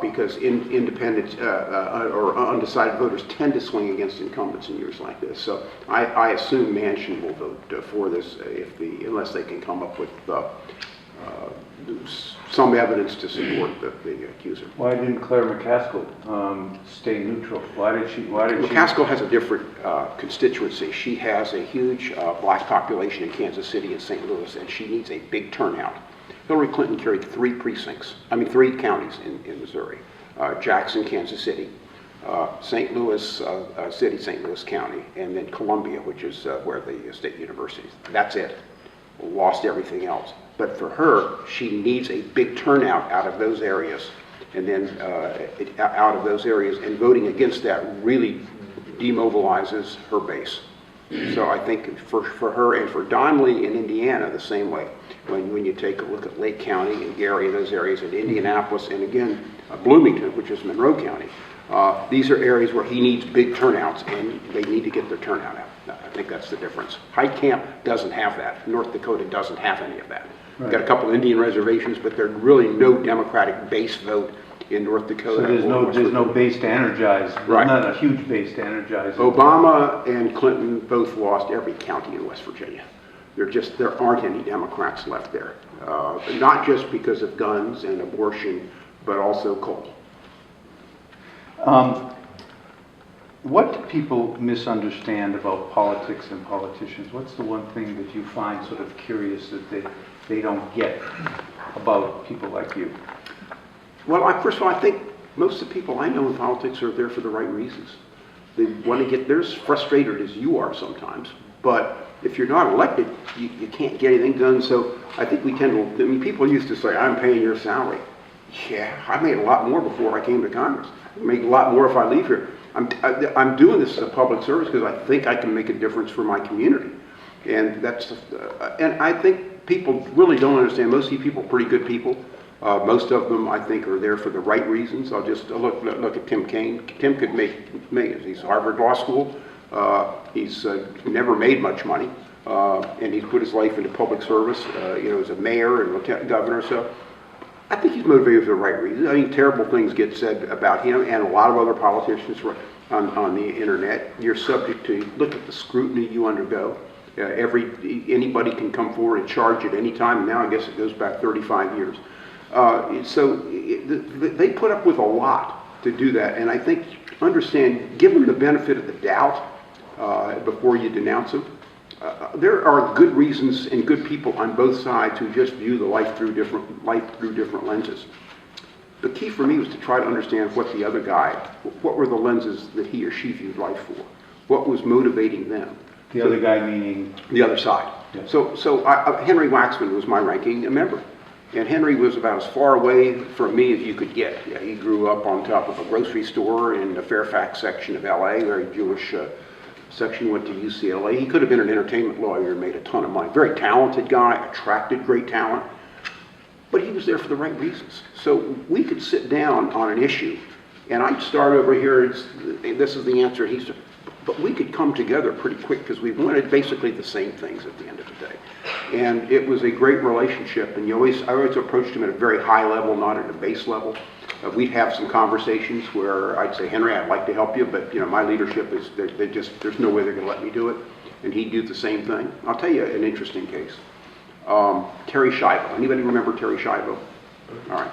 Because independent or undecided voters tend to swing against incumbents in years like this. So I assume Manchin will vote for this unless they can come up with some evidence to support the accuser. Why didn't Claire McCaskill stay neutral? Why did she? McCaskill has a different constituency. She has a huge black population in Kansas City and St. Louis, and she needs a big turnout. Hillary Clinton carried 3 counties in Missouri. Jackson, Kansas City, St. Louis City, St. Louis County, and then Columbia, which is where the state university is. That's it. Lost everything else. But for her, she needs a big turnout out of those areas, and then and voting against that really demobilizes her base. So I think for her and for Donnelly in Indiana, the same way. When you take a look at Lake County and Gary, those areas, and Indianapolis, and again, Bloomington, which is Monroe County, these are areas where he needs big turnouts, and they need to get their turnout out. I think that's the difference. Heitkamp doesn't have that. North Dakota doesn't have any of that. Right. Got a couple Indian reservations, but there's really no Democratic base vote in North Dakota. So there's no base to energize. Right. Not a huge base to energize. Obama and Clinton both lost every county in West Virginia. There aren't any Democrats left there. Not just because of guns and abortion, but also coal. What do people misunderstand about politics and politicians? What's the one thing that you find sort of curious that they don't get about people like you? Well, first of all, I think most of the people I know in politics are there for the right reasons. They want to they're as frustrated as you are sometimes, but if you're not elected, you can't get anything done. So I think people used to say, I'm paying your salary. Yeah, I made a lot more before I came to Congress. I make a lot more if I leave here. I'm doing this as a public service because I think I can make a difference for my community. And and I think people really don't understand. Most of these people are pretty good people. Most of them, I think, are there for the right reasons. I'll just look at Tim Kaine. Tim could make millions. He's Harvard Law School. He's never made much money, and he's put his life into public service, as a mayor and lieutenant governor. So I think he's motivated for the right reasons. I think terrible things get said about him and a lot of other politicians on the internet. You're subject to look at the scrutiny you undergo. Anybody can come forward and charge at any time. Now I guess it goes back 35 years. They put up with a lot to do that, and I think understand, give them the benefit of the doubt before you denounce them. There are good reasons and good people on both sides who just view the life through different lenses. The key for me was to try to understand what the other guy, what were the lenses that he or she viewed life for, what was motivating them. The other guy meaning the other side. Yeah. So Henry Waxman was my ranking member. And Henry was about as far away from me as you could get. Yeah, he grew up on top of a grocery store in the Fairfax section of LA, very Jewish section, went to UCLA. He could have been an entertainment lawyer and made a ton of money. Very talented guy, attracted great talent, but he was there for the right reasons. So we could sit down on an issue, and I'd start over here, this is the answer, he's but we could come together pretty quick because we wanted basically the same things at the end of the day. And it was a great relationship, and I always approached him at a very high level, not at a base level. We'd have some conversations where I'd say, Henry, I'd like to help you, but my leadership is, there's no way they're gonna let me do it. And he'd do the same thing. I'll tell you an interesting case. Terry Schiavo. Anybody remember Terry Schiavo? All right.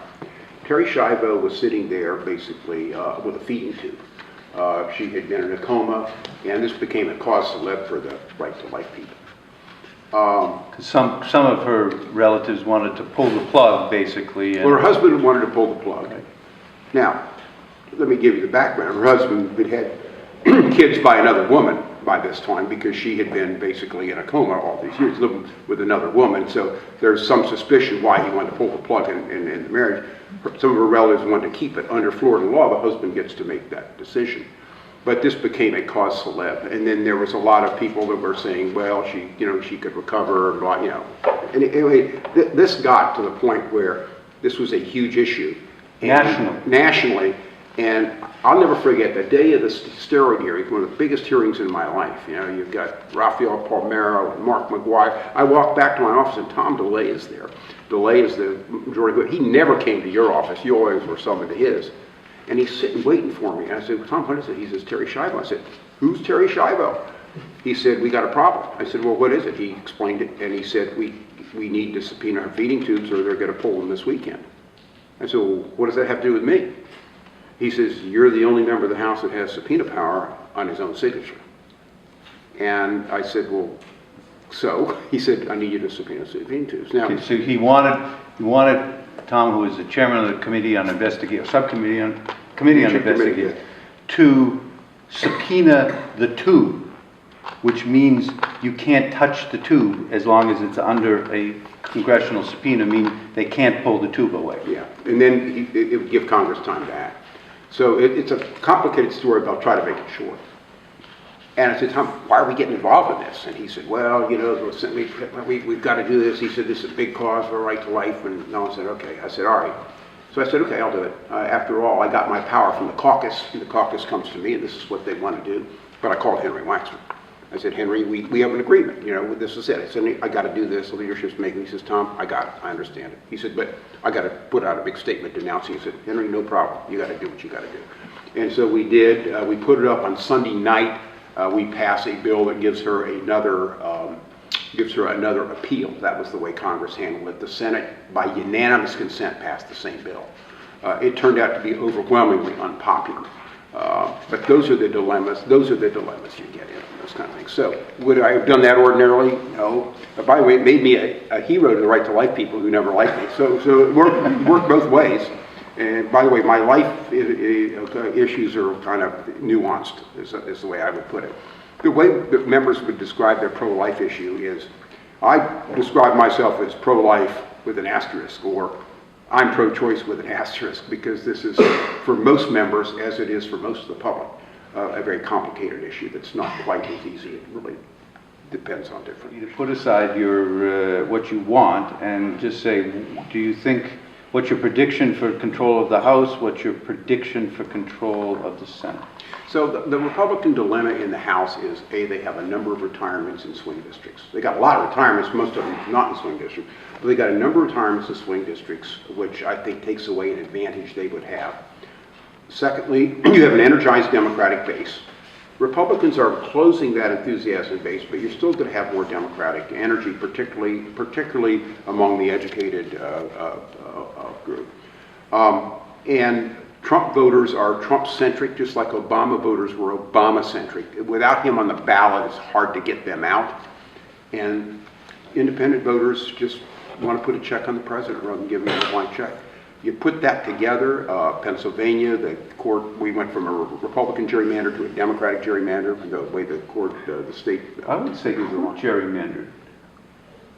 Terry Schiavo was sitting there basically with a feeding tube. She had been in a coma, and this became a cause célèbre for the right to life people. Some of her relatives wanted to pull the plug, basically. Well, her husband wanted to pull the plug. Right. Now, let me give you the background. Her husband had kids by another woman by this time because she had been basically in a coma all these years, living with another woman. So there's some suspicion why he wanted to pull the plug in the marriage. Some of her relatives wanted to keep it under Florida law. The husband gets to make that decision. But this became a cause célèbre, and then there was a lot of people that were saying, well, she could recover, and blah, And anyway, this got to the point where this was a huge issue. Nationally, and I'll never forget the day of the steroid hearing, one of the biggest hearings in my life. You've got Rafael Palmero and Mark McGuire. I walked back to my office, and Tom DeLay is there. DeLay is the majority. He never came to your office. You always were summoned to his. And he's sitting waiting for me. And I said, Tom, what is it? He says, Terry Schiavo. I said, who's Terry Schiavo? He said, we got a problem. I said, well, what is it? He explained it, and he said, we need to subpoena our feeding tubes or they're going to pull them this weekend. I said, well, what does that have to do with me? He says, you're the only member of the House that has subpoena power on his own signature. And I said, well, so? He said, I need you to subpoena feeding tubes. Now, okay, so he wanted Tom, who is the chairman of the committee on investigation, committee on investigation, to subpoena the tube, which means you can't touch the tube as long as it's under a congressional subpoena, meaning they can't pull the tube away. Yeah, and then it would give Congress time to act. So it's a complicated story, but I'll try to make it short. And I said, Tom, why are we getting involved in this? And he said, well, we've got to do this. He said, this is a big cause for right to life. And no one said, okay. I said, all right. So I said, okay, I'll do it. After all, I got my power from the caucus. And the caucus comes to me, and this is what they want to do. But I called Henry Waxman. I said, Henry, we have an agreement. This is it. I said, I got to do this. The leadership's making it. He says, Tom, I got it. I understand it. He said, but I got to put out a big statement denouncing. He said, Henry, no problem. You got to do what you got to do. And so we did. We put it up on Sunday night. We pass a bill that gives her another appeal. That was the way Congress handled it. The Senate, by unanimous consent, passed the same bill. It turned out to be overwhelmingly unpopular. But those are the dilemmas. Those are the dilemmas you get in, those kind of things. So would I have done that ordinarily? No. But by the way, it made me a hero to the right to life people who never liked me. So it worked both ways. And by the way, my life issues are kind of nuanced, is the way I would put it. The way that members would describe their pro-life issue is, I describe myself as pro-life with an asterisk, or I'm pro-choice with an asterisk, because this is, for most members, as it is for most of the public, a very complicated issue that's not quite as easy. It really depends on different. You put aside your what you want and just say, do you think, what's your prediction for control of the House? What's your prediction for control of the Senate? So the Republican dilemma in the House is, A, they have a number of retirements in swing districts. They got a lot of retirements, most of them not in swing districts, but they got a number of retirements in swing districts, which I think takes away an advantage they would have. Secondly, you have an energized Democratic base. Republicans are closing that enthusiasm base, but you're still going to have more Democratic energy, particularly among the educated group. And Trump voters are Trump-centric, just like Obama voters were Obama-centric. Without him on the ballot, it's hard to get them out. And independent voters just want to put a check on the president rather than giving him a blank check. You put that together, Pennsylvania, the court, we went from a Republican gerrymander to a Democratic gerrymander, the way the court, the state... I would say it was gerrymandered.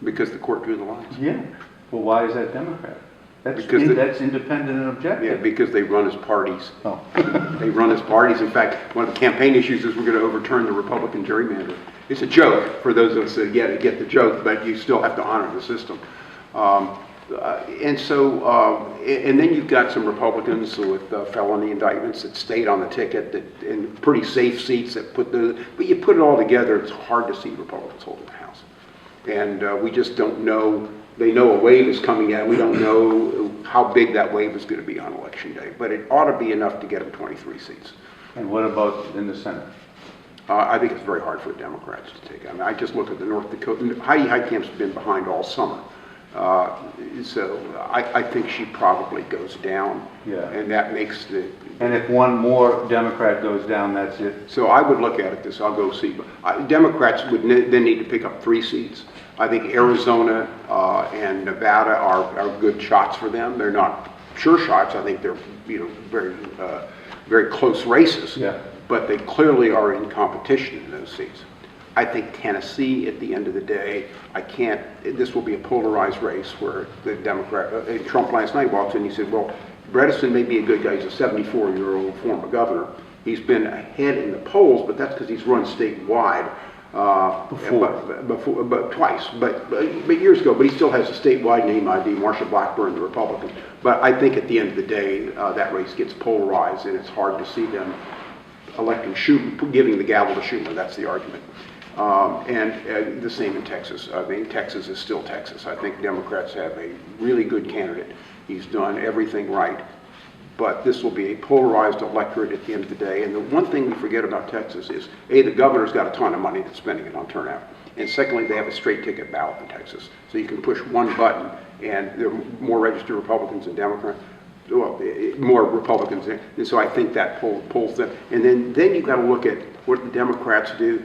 Because the court drew the lines. Yeah. Well, why is that Democratic? That's independent and objective. Yeah, because they run as parties. Oh. They run as parties. In fact, one of the campaign issues is we're going to overturn the Republican gerrymander. It's a joke for those of us that get the joke, but you still have to honor the system. And then you've got some Republicans with felony indictments that stayed on the ticket that in pretty safe seats that but you put it all together, it's hard to see Republicans holding the House. And we just don't know. They know a wave is coming in. We don't know how big that wave is going to be on Election Day, but it ought to be enough to get them 23 seats. And what about in the Senate? I think it's very hard for the Democrats to take. I mean, I just look at the North Dakota. Heidi Heitkamp's been behind all summer. So I think she probably goes down. Yeah. And that makes the... And if one more Democrat goes down, that's it? So I would look at it this, I'll go see. Democrats would then need to pick up 3 seats. I think Arizona and Nevada are good shots for them. They're not sure shots. I think they're very close races. Yeah. But they clearly are in competition in those seats. I think Tennessee, at the end of the day, this will be a polarized race where the Trump last night walks in and he said, well, Bredesen may be a good guy. He's a 74-year-old former governor. He's been ahead in the polls, but that's because he's run statewide but twice, but years ago. But he still has a statewide name ID, Marsha Blackburn, the Republican. But I think at the end of the day, that race gets polarized, and it's hard to see them electing Schumer, giving the gavel to Schumer. That's the argument. And the same in Texas. I mean, Texas is still Texas. I think Democrats have a really good candidate. He's done everything right. But this will be a polarized electorate at the end of the day. And the one thing we forget about Texas is, A, the governor's got a ton of money that's spending it on turnout. And secondly, they have a straight ticket ballot in Texas. So you can push one button and there are more registered Republicans than Democrats. Well, more Republicans. And so I think that pulls them. And then you've got to look at what the Democrats do.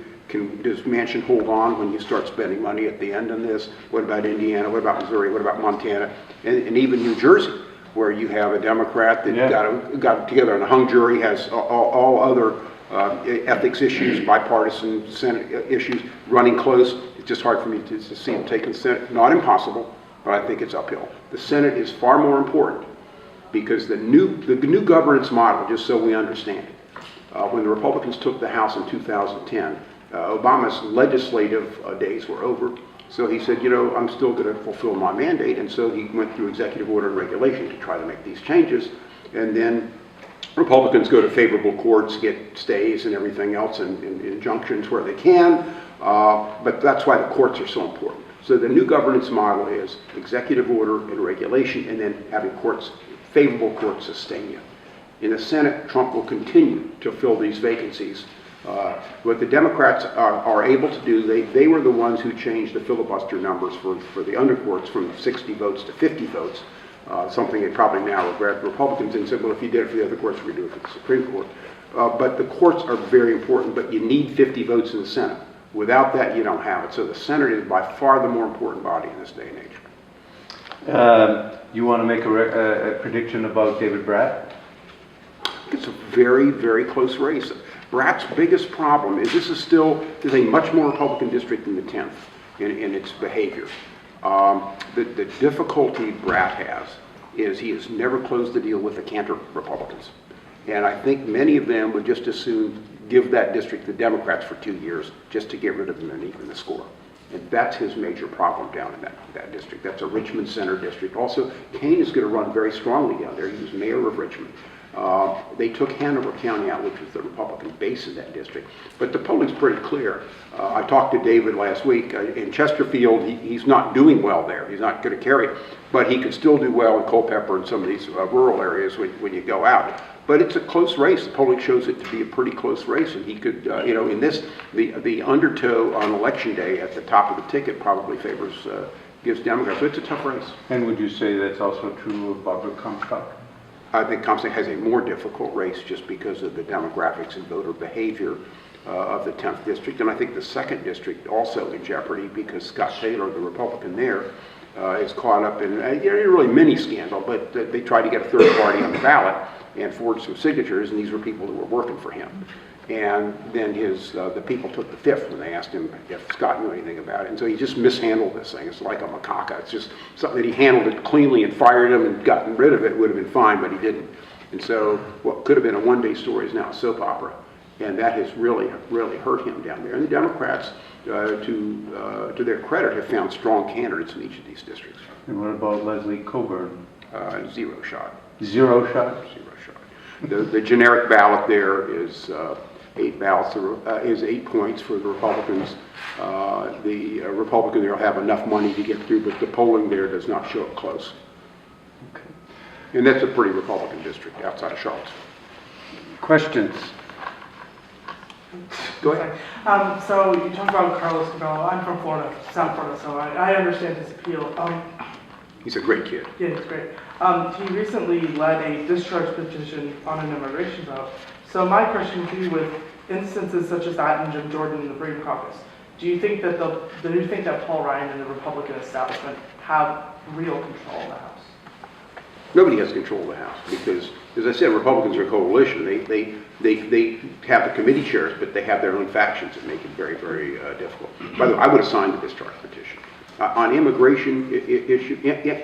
Does Manchin hold on when you start spending money at the end on this? What about Indiana? What about Missouri? What about Montana? And even New Jersey, where you have a Democrat that got together and a hung jury, has all other ethics issues, bipartisan Senate issues running close. It's just hard for me to see him taking the Senate. Not impossible, but I think it's uphill. The Senate is far more important because the new governance model, just so we understand it, when the Republicans took the House in 2010, Obama's legislative days were over. So he said, I'm still going to fulfill my mandate. And so he went through executive order and regulation to try to make these changes. And then Republicans go to favorable courts, get stays and everything else and injunctions where they can. But that's why the courts are so important. So the new governance model is executive order and regulation, and then having favorable courts sustain you. In the Senate, Trump will continue to fill these vacancies. What the Democrats are able to do, they were the ones who changed the filibuster numbers for the undercourts from 60 votes to 50 votes, something they probably now regret. Republicans and said, well, if you did it for the other courts, we do it for the Supreme Court. But the courts are very important, but you need 50 votes in the Senate. Without that, you don't have it. So the Senate is by far the more important body in this day and age. You want to make a prediction about David Bratt? It's a very, very close race. Bratt's biggest problem is this is a much more Republican district than the 10th in its behavior. The difficulty Bratt has is he has never closed the deal with the Cantor Republicans. And I think many of them would just as soon give that district to the Democrats for 2 years just to get rid of them and even the score. And that's his major problem down in that district. That's a Richmond Center district. Also, Kane is going to run very strongly down there. He was mayor of Richmond. They took Hanover County out, which was the Republican base in that district. But the polling's pretty clear. I talked to David last week. In Chesterfield, he's not doing well there. He's not going to carry it. But he could still do well in Culpeper and some of these rural areas when you go out. But it's a close race. The polling shows it to be a pretty close race. And he could, in this, the undertow on Election Day at the top of the ticket probably gives Democrats. So it's a tough race. And would you say that's also true of Barbara Comstock? I think Comstock has a more difficult race just because of the demographics and voter behavior of the 10th district. And I think the 2nd district also in jeopardy because Scott Taylor, the Republican there, is caught up in a really mini scandal, but they tried to get a third party on the ballot and forged some signatures, and these were people who were working for him. And then the people took the fifth when they asked him if Scott knew anything about it. And so he just mishandled this thing. It's like a macaca. It's just something that he handled it cleanly and fired him and gotten rid of it would have been fine, but he didn't. And so what could have been a one-day story is now a soap opera. And that has really hurt him down there. And the Democrats, to their credit, have found strong candidates in each of these districts. And what about Leslie Coburn? Zero shot. Zero shot? Zero shot. The generic ballot there is 8 ballots, is 8 points for the Republicans. The Republican there will have enough money to get through, but the polling there does not show it close. Okay. And that's a pretty Republican district outside of Charlottesville. Questions? Go ahead. So you talked about Carlos Cabello. I'm from Florida, South Florida, so I understand his appeal. He's a great kid. Yeah, he's great. He recently led a discharge petition on an immigration vote. So my question to you, with instances such as that in Jim Jordan in the Freedom Caucus, do you think that Paul Ryan and the Republican establishment have real control of the House? Nobody has control of the House because, as I said, Republicans are a coalition. They have the committee chairs, but they have their own factions that make it very, very difficult. By the way, I would have signed the discharge petition. On immigration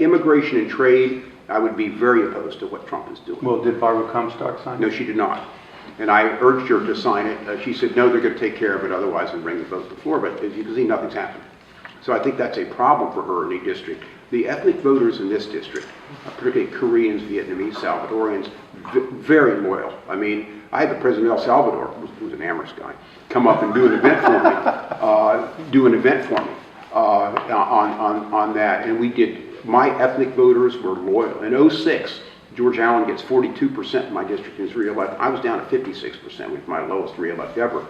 immigration and trade, I would be very opposed to what Trump is doing. Well, did Barbara Comstock sign it? No, she did not. And I urged her to sign it. She said, no, they're going to take care of it, otherwise they'll bring the vote to the floor. But as you can see, nothing's happened. So I think that's a problem for her in the district. The ethnic voters in this district, particularly Koreans, Vietnamese, Salvadorians, very loyal. I mean, I had the president of El Salvador, who's an Amherst guy, come up and do an event for me, on that. And we did, my ethnic voters were loyal. In 06, George Allen gets 42% in my district and is reelected. I was down at 56%, which is my lowest reelect ever.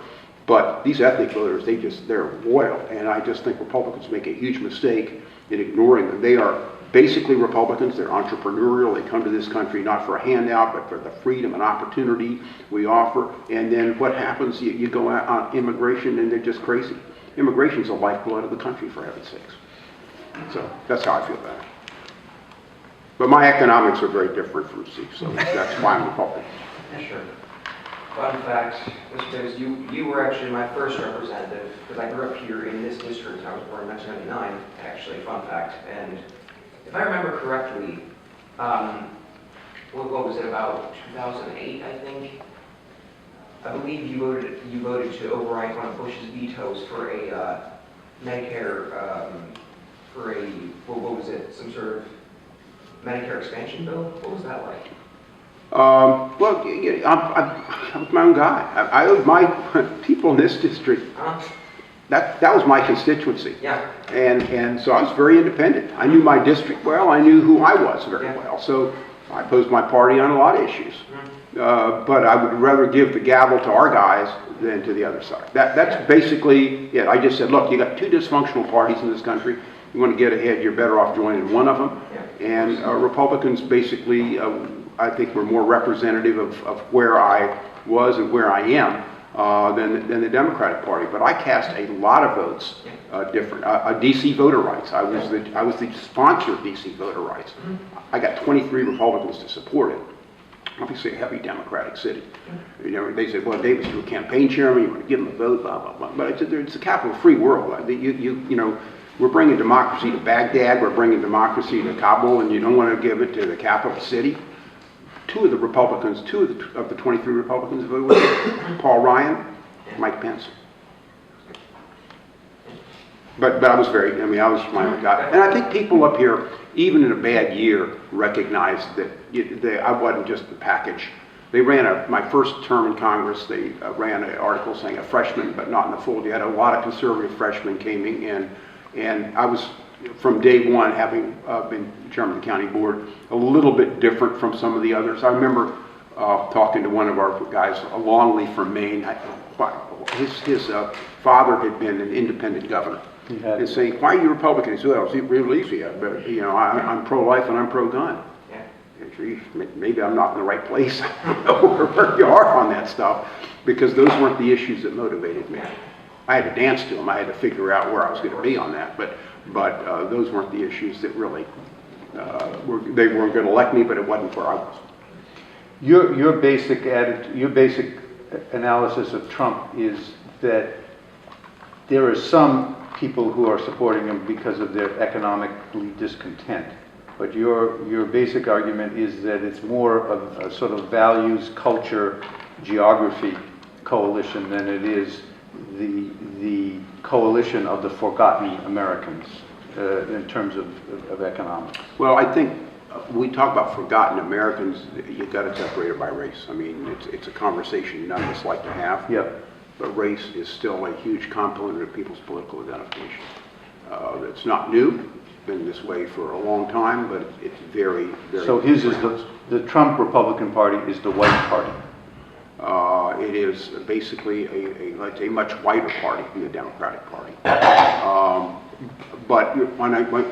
But these ethnic voters, they're loyal. And I just think Republicans make a huge mistake in ignoring them. They are basically Republicans. They're entrepreneurial. They come to this country not for a handout, but for the freedom and opportunity we offer. And then what happens? You go out on immigration and they're just crazy. Immigration's the lifeblood of the country, for heaven's sakes. So that's how I feel about it. But my economics are very different from Steve, so that's why I'm Republican. Yeah, sure. Fun fact, because you were actually my first representative, because I grew up here in this district. I was born in 1999, actually, fun fact. And if I remember correctly, what was it, about 2008, I think? I believe you voted to override one of Bush's vetoes for a Medicare, what was it, some sort of Medicare expansion bill? What was that like? Well, I'm my own guy. I owed my people in this district. That was my constituency. Yeah. And so I was very independent. I knew my district well. I knew who I was very well. So I opposed my party on a lot of issues. But I would rather give the gavel to our guys than to the other side. That's basically it. I just said, look, you got 2 dysfunctional parties in this country. You want to get ahead, you're better off joining one of them. And Republicans basically, I think, were more representative of where I was and where I am than the Democratic Party. But I cast a lot of votes different. DC voter rights. I was the sponsor of DC voter rights. I got 23 Republicans to support it. Obviously, a heavy Democratic city. You know, they said, well, Davis, you're a campaign chairman, you want to give him a vote, blah, blah, blah. But I said, it's a capital free world. You know, we're bringing democracy to Baghdad, we're bringing democracy to Kabul, and you don't want to give it to the capital city. 2 of the Republicans, 2 of the 23 Republicans voted with me, Paul Ryan, Mike Pence. But I was I was my own guy. And I think people up here, even in a bad year, recognize that I wasn't just the package. They ran my first term in Congress, they ran an article saying a freshman, but not in the fold. You had a lot of conservative freshmen came in, and I was, from day one, having been chairman of the county board, a little bit different from some of the others. I remember talking to one of our guys, Longley from Maine. His father had been an independent governor. And saying, why are you Republican? He said, well, it's really easy, but I'm pro-life and I'm pro-gun. Yeah. Maybe I'm not in the right place. I don't know where you are on that stuff, because those weren't the issues that motivated me. I had to dance to them. I had to figure out where I was going to be on that, but those weren't the issues that really they weren't going to elect me, but it wasn't where I was. Your basic analysis of Trump is that there are some people who are supporting him because of their economically discontent. But your basic argument is that it's more of a sort of values, culture, geography coalition than it is the coalition of the forgotten Americans in terms of economics. Well, I think we talk about forgotten Americans, you've got to separate it by race. I mean, it's a conversation none of us like to have. Yep. But race is still a huge component of people's political identification. It's not new, it's been this way for a long time, but it's very, very... So his is the Trump Republican Party is the white party. It is basically a much whiter party than the Democratic Party. But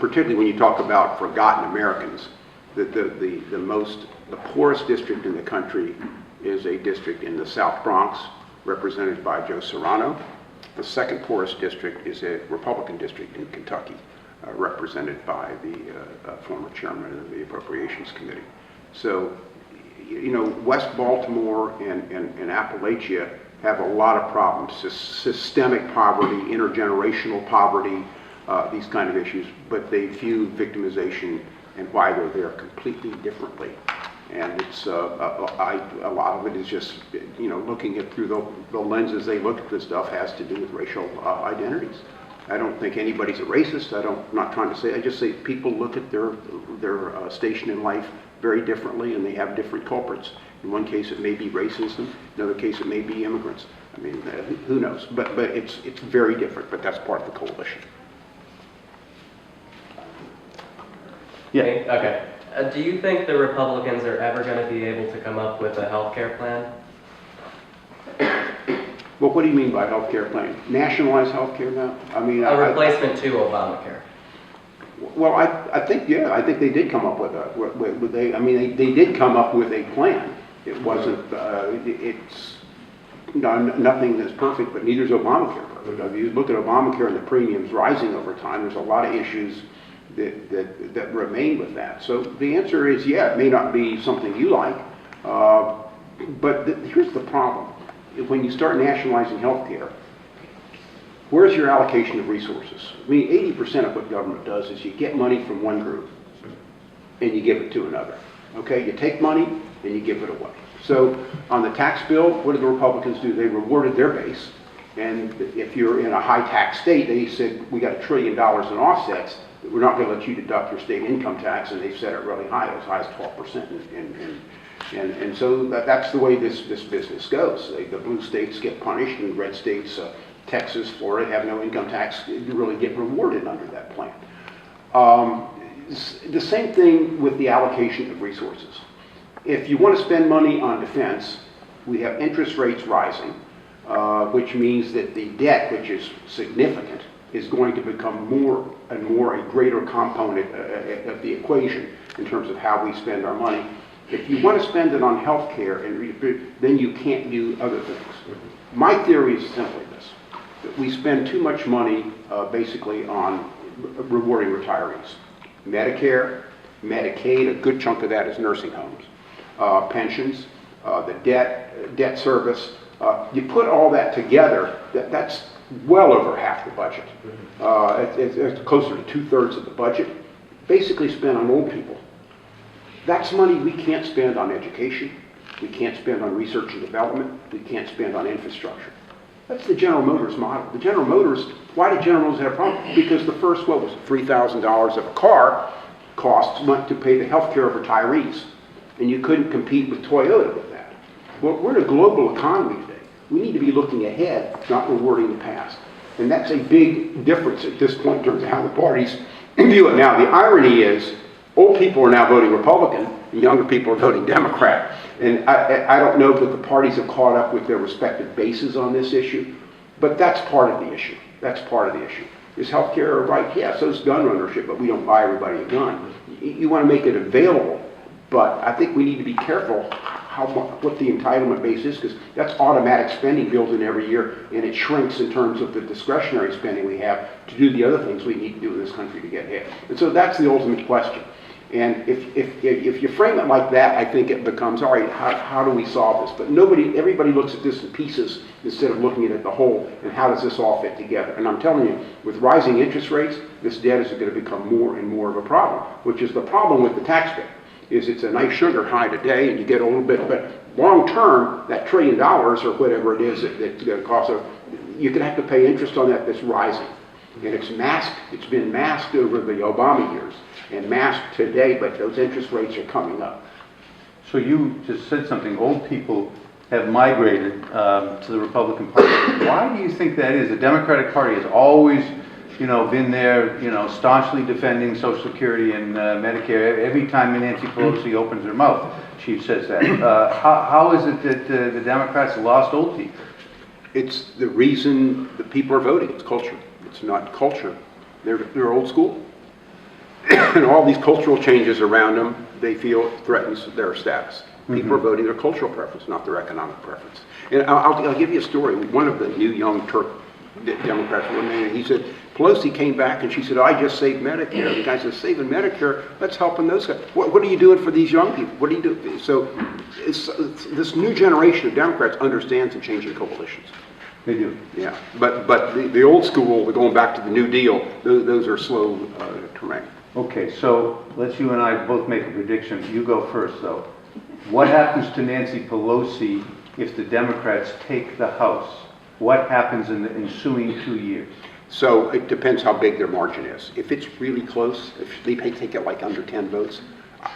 particularly when you talk about forgotten Americans, the poorest district in the country is a district in the South Bronx, represented by Joe Serrano. The second poorest district is a Republican district in Kentucky, represented by the former chairman of the Appropriations Committee. So, you know, West Baltimore and Appalachia have a lot of problems, systemic poverty, intergenerational poverty, these kind of issues, but they view victimization and why they're there completely differently. And it's a lot of it is just, you know, looking at through the lenses they look at this stuff has to do with racial identities. I don't think anybody's a racist. I'm not trying to say. I just say people look at their station in life very differently, and they have different culprits. In one case, it may be racism. In another case, it may be immigrants. I mean, who knows? But it's very different. But that's part of the coalition. Yeah. Okay. Do you think the Republicans are ever going to be able to come up with a health care plan? Well, what do you mean by health care plan? Nationalized health care now? I mean, A replacement to Obamacare. Well, I think, yeah, I think they did come up with they did come up with a plan. It wasn't, nothing that's perfect, but neither is Obamacare perfect. If you look at Obamacare and the premiums rising over time, there's a lot of issues that remain with that. So the answer is, yeah, it may not be something you like, but here's the problem. When you start nationalizing health care, where's your allocation of resources? I mean, 80% of what government does is you get money from one group and you give it to another. Okay, you take money and you give it away. So on the tax bill, what did the Republicans do? They rewarded their base. And if you're in a high tax state, they said, we got $1 trillion in offsets. We're not going to let you deduct your state income tax, and they've set it really high, as 12%. And so that's the way this business goes. The blue states get punished, and red states, Texas, Florida, have no income tax. You really get rewarded under that plan. The same thing with the allocation of resources. If you want to spend money on defense, we have interest rates rising, which means that the debt, which is significant, is going to become more and more a greater component of the equation in terms of how we spend our money. If you want to spend it on health care, then you can't do other things. My theory is simply this, that we spend too much money basically on rewarding retirees. Medicare, Medicaid, a good chunk of that is nursing homes, pensions, the debt service. You put all that together, that's well over half the budget. It's closer to 2/3 of the budget, basically spent on old people. That's money we can't spend on education, we can't spend on research and development, we can't spend on infrastructure. That's the General Motors model. The General Motors, why did General Motors have a problem? Because the first, what was it, $3,000 of a car costs went to pay the health care of retirees. And you couldn't compete with Toyota with that. Well, we're in a global economy today. We need to be looking ahead, not rewarding the past. And that's a big difference at this point in terms of how the parties view it. Now, the irony is, old people are now voting Republican, and younger people are voting Democrat. And I don't know that the parties have caught up with their respective bases on this issue, but that's part of the issue. That's part of the issue. Is health care right? Yeah, so is gun ownership, but we don't buy everybody a gun. You want to make it available, but I think we need to be careful what the entitlement base is, because that's automatic spending built in every year, and it shrinks in terms of the discretionary spending we have to do the other things we need to do in this country to get ahead. And so that's the ultimate question. And if you frame it like that, I think it becomes, all right, how do we solve this? But everybody looks at this in pieces instead of looking at it the whole, and how does this all fit together? And I'm telling you, with rising interest rates, this debt is going to become more and more of a problem, which is the problem with the tax bill. is it's a nice sugar high today, and you get a little bit, but long term, that $1 trillion or whatever it is that's going to cost, you can have to pay interest on that that's rising. And it's masked, it's been masked over the Obama years and masked today, but those interest rates are coming up. So you just said something, old people have migrated to the Republican Party. Why do you think that is? The Democratic Party has always, been there, staunchly defending Social Security and Medicare. Every time Nancy Pelosi opens her mouth, she says that. How is it that the Democrats lost old people? It's the reason the people are voting. It's culture. It's not culture. They're old school. And all these cultural changes around them, they feel threatens their status. People are voting their cultural preference, not their economic preference. And I'll give you a story. One of the new young Turk Democrats, one man, he said, Pelosi came back and she said, I just saved Medicare. The guy says, saving Medicare? That's helping those guys. What are you doing for these young people? What do you do? So it's this new generation of Democrats understands the changing coalitions. They do. Yeah, but the old school, going back to the New Deal, those are slow terrain. Okay, so let's you and I both make a prediction. You go first, though. What happens to Nancy Pelosi if the Democrats take the House? What happens in the ensuing 2 years? So it depends how big their margin is. If it's really close, if they take it like under 10 votes,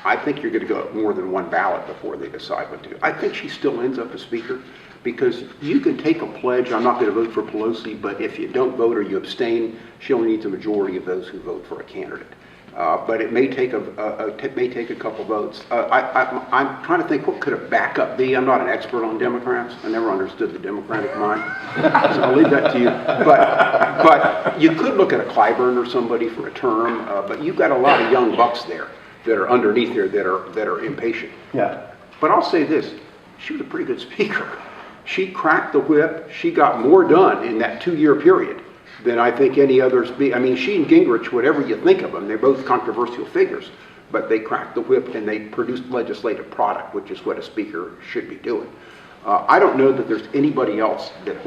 I think you're going to go more than one ballot before they decide what to do. I think she still ends up as Speaker because you can take a pledge, I'm not going to vote for Pelosi, but if you don't vote or you abstain, she only needs a majority of those who vote for a candidate. But it may take a couple votes. I'm trying to think, what could a backup be? I'm not an expert on Democrats. I never understood the Democratic mind. So I'll leave that to you. But you could look at a Clyburn or somebody for a term. But you've got a lot of young bucks there that are underneath there that are impatient. Yeah. But I'll say this: she was a pretty good speaker. She cracked the whip. She got more done in that 2-year period than I think any others be. I mean, she and Gingrich, whatever you think of them, they're both controversial figures, but they cracked the whip and they produced legislative product, which is what a speaker should be doing. I don't know that there's anybody else that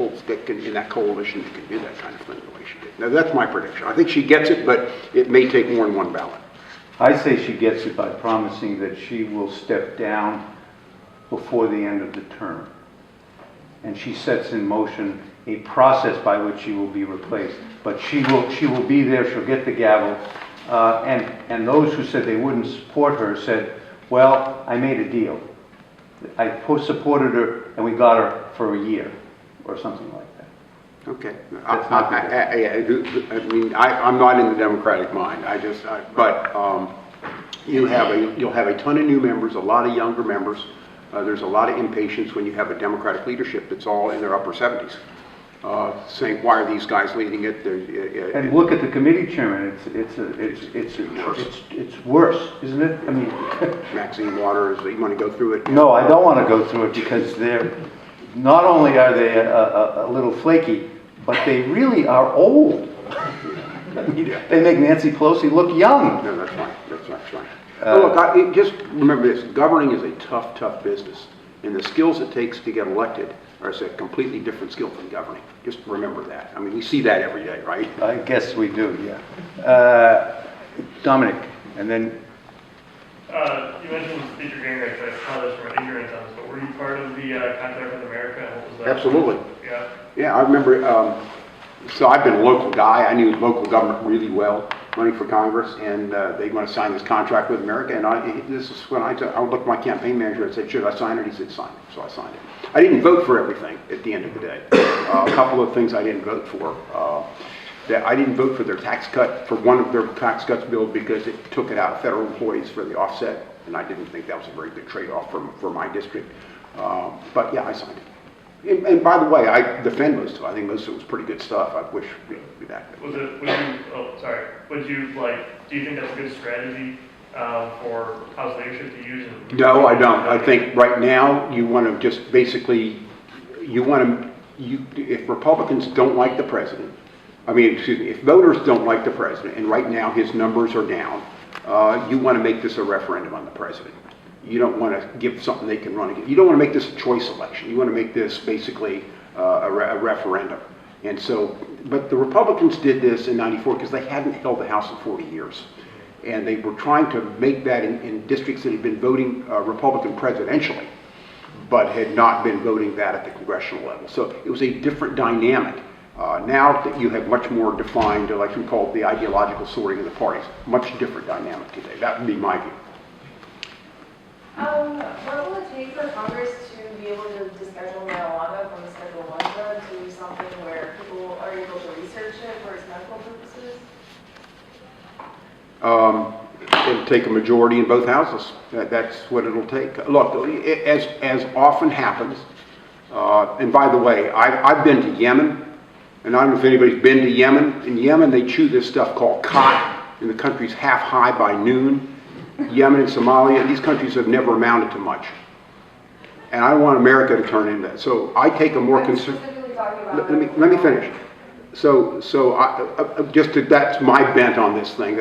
in that coalition that can do that kind of thing the way she did. Now, that's my prediction. I think she gets it, but it may take more than one ballot. I say she gets it by promising that she will step down before the end of the term. And she sets in motion a process by which she will be replaced. But she will be there, she'll get the gavel. And those who said they wouldn't support her said, well, I made a deal. I supported her and we got her for a year or something like that. Okay. That's not I'm not in the Democratic mind. You'll have a ton of new members, a lot of younger members. There's a lot of impatience when you have a Democratic leadership that's all in their upper 70s. Saying, why are these guys leading it? And look at the committee chairman. It's worse, isn't it? I mean, Maxine Waters. You want to go through it? no, I don't want to go through it because they're not only are they a little flaky, but they really are old. I mean, they make Nancy Pelosi look young. No, that's fine. That's fine. Look, just remember this: governing is a tough business, and the skills it takes to get elected are a completely different skill from governing. Just remember that. I mean, we see that every day, right? I guess we do, yeah. Dominic, and then... You mentioned Speaker Gingrich. I apologize for my ignorance on this, but were you part of the Contact with America? What was that? Absolutely. Yeah. Yeah, I remember, so I've been a local guy. I knew local government really well, running for Congress, and they want to sign this contract with America. And this is when I looked at my campaign manager and said, should I sign it? He said, sign it. So I signed it. I didn't vote for everything at the end of the day. A couple of things I didn't vote for. I didn't vote for their tax cut, for one of their tax cuts bill, because it took it out of federal employees for the offset, and I didn't think that was a very good trade-off for my district. But yeah, I signed it. And by the way, I defend most of it. I think most of it was pretty good stuff. I wish we'd be that good. Would you do you think that's a good strategy for House leadership to use? No, I don't. I think right now you want to just basically, if Republicans don't like the president, if voters don't like the president, and right now his numbers are down, you want to make this a referendum on the president. You don't want to give something they can run against. You don't want to make this a choice election. You want to make this basically a referendum. And so, but the Republicans did this in '94 because they hadn't held the House in 40 years. And they were trying to make that in districts that had been voting Republican presidentially, but had not been voting that at the congressional level. So it was a different dynamic. Now that you have much more defined, like we call it, the ideological sorting of the parties, much different dynamic today. That would be my view. What will it take for Congress to be able to schedule marijuana from a Schedule I drug to something where people are able to research it for its medical purposes? It'll take a majority in both houses. That's what it'll take. Look, as often happens, and by the way, I've been to Yemen, and I don't know if anybody's been to Yemen. In Yemen, they chew this stuff called khat, and the country's half high by noon. Yemen and Somalia, these countries have never amounted to much. And I want America to turn into that. So I take a more conservative... Let me finish. So that's my bent on this thing.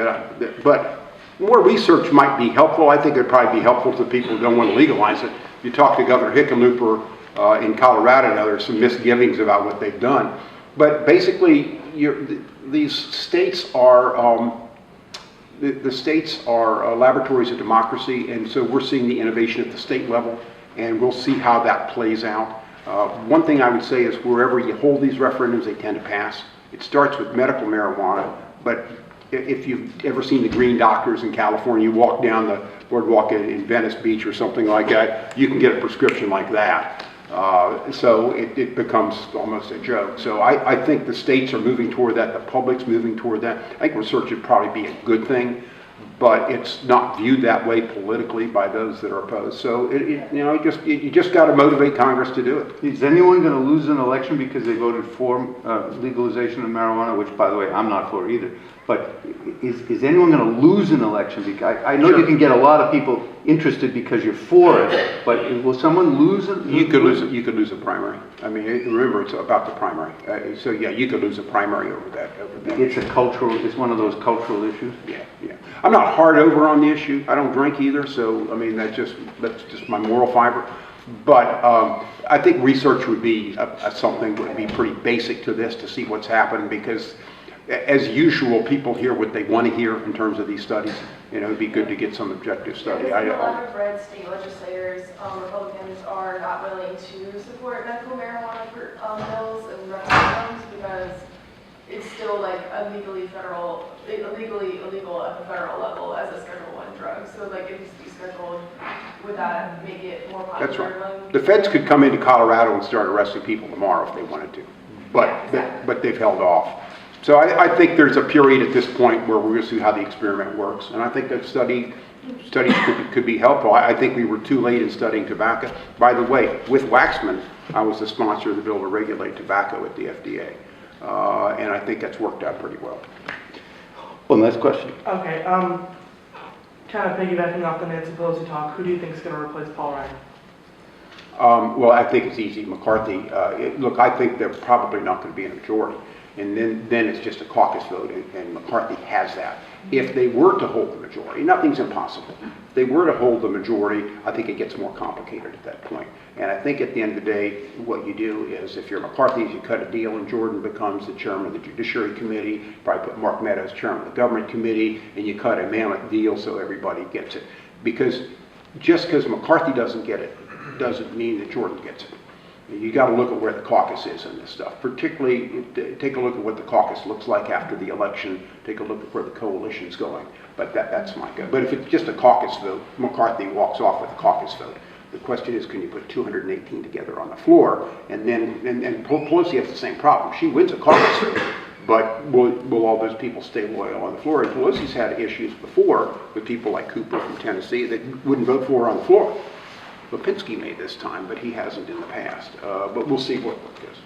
But more research might be helpful. I think it'd probably be helpful to people who don't want to legalize it. You talk to Governor Hickenlooper in Colorado now, there's some misgivings about what they've done. But basically, these states are... The states are laboratories of democracy, and so we're seeing the innovation at the state level, and we'll see how that plays out. One thing I would say is wherever you hold these referendums, they tend to pass. It starts with medical marijuana, but if you've ever seen the Green Doctors in California, you walk down the boardwalk in Venice Beach or something like that, you can get a prescription like that. So it becomes almost a joke. So I think the states are moving toward that, the public's moving toward that. I think research would probably be a good thing, but it's not viewed that way politically by those that are opposed. So you just got to motivate Congress to do it. Is anyone going to lose an election because they voted for legalization of marijuana, which, by the way, I'm not for either? But is anyone going to lose an election? Because I know you can get a lot of people interested because you're for it, but will someone lose it? You could lose a primary. I mean, remember, it's about the primary. So yeah, you could lose a primary over that. It's one of those cultural issues. Yeah. I'm not hard over on the issue. I don't drink either, so I mean that's just my moral fiber. But I think research would be something would be pretty basic to this to see what's happened, because as usual, people hear what they want to hear in terms of these studies. It'd be good to get some objective study. A lot of red state legislators, Republicans, are not willing to support medical marijuana bills and referendums because it's still like illegally illegal at the federal level as a Schedule I drug. So like if it's descheduled, would that make it more popular? That's right. The feds could come into Colorado and start arresting people tomorrow if they wanted to, but they've held off. So I think there's a period at this point where we're going to see how the experiment works, and I think that studies could be helpful. I think we were too late in studying tobacco. By the way, with Waxman, I was the sponsor of the bill to regulate tobacco at the FDA, and I think that's worked out pretty well. One last question. Okay, kind of piggybacking off the Nancy Pelosi talk, who do you think is going to replace Paul Ryan? Well, I think it's easy. McCarthy. Look, I think they're probably not going to be in a majority. And then it's just a caucus vote, and McCarthy has that. If they were to hold the majority, nothing's impossible. If they were to hold the majority, I think it gets more complicated at that point. And I think at the end of the day, what you do is, if you're McCarthy, you cut a deal, and Jordan becomes the chairman of the Judiciary Committee, probably put Mark Meadows chairman of the Government Committee, and you cut a mammoth deal so everybody gets it. Because just because McCarthy doesn't get it, doesn't mean that Jordan gets it. You got to look at where the caucus is in this stuff. Particularly, take a look at what the caucus looks like after the election. Take a look at where the coalition's going. But that's my go. But if it's just a caucus vote, McCarthy walks off with a caucus vote. The question is, can you put 218 together on the floor? And Pelosi has the same problem. She wins a caucus vote, but will all those people stay loyal on the floor? And Pelosi's had issues before with people like Cooper from Tennessee that wouldn't vote for her on the floor. Lipinski may this time, but he hasn't in the past. But we'll see what goes.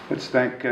Let's thank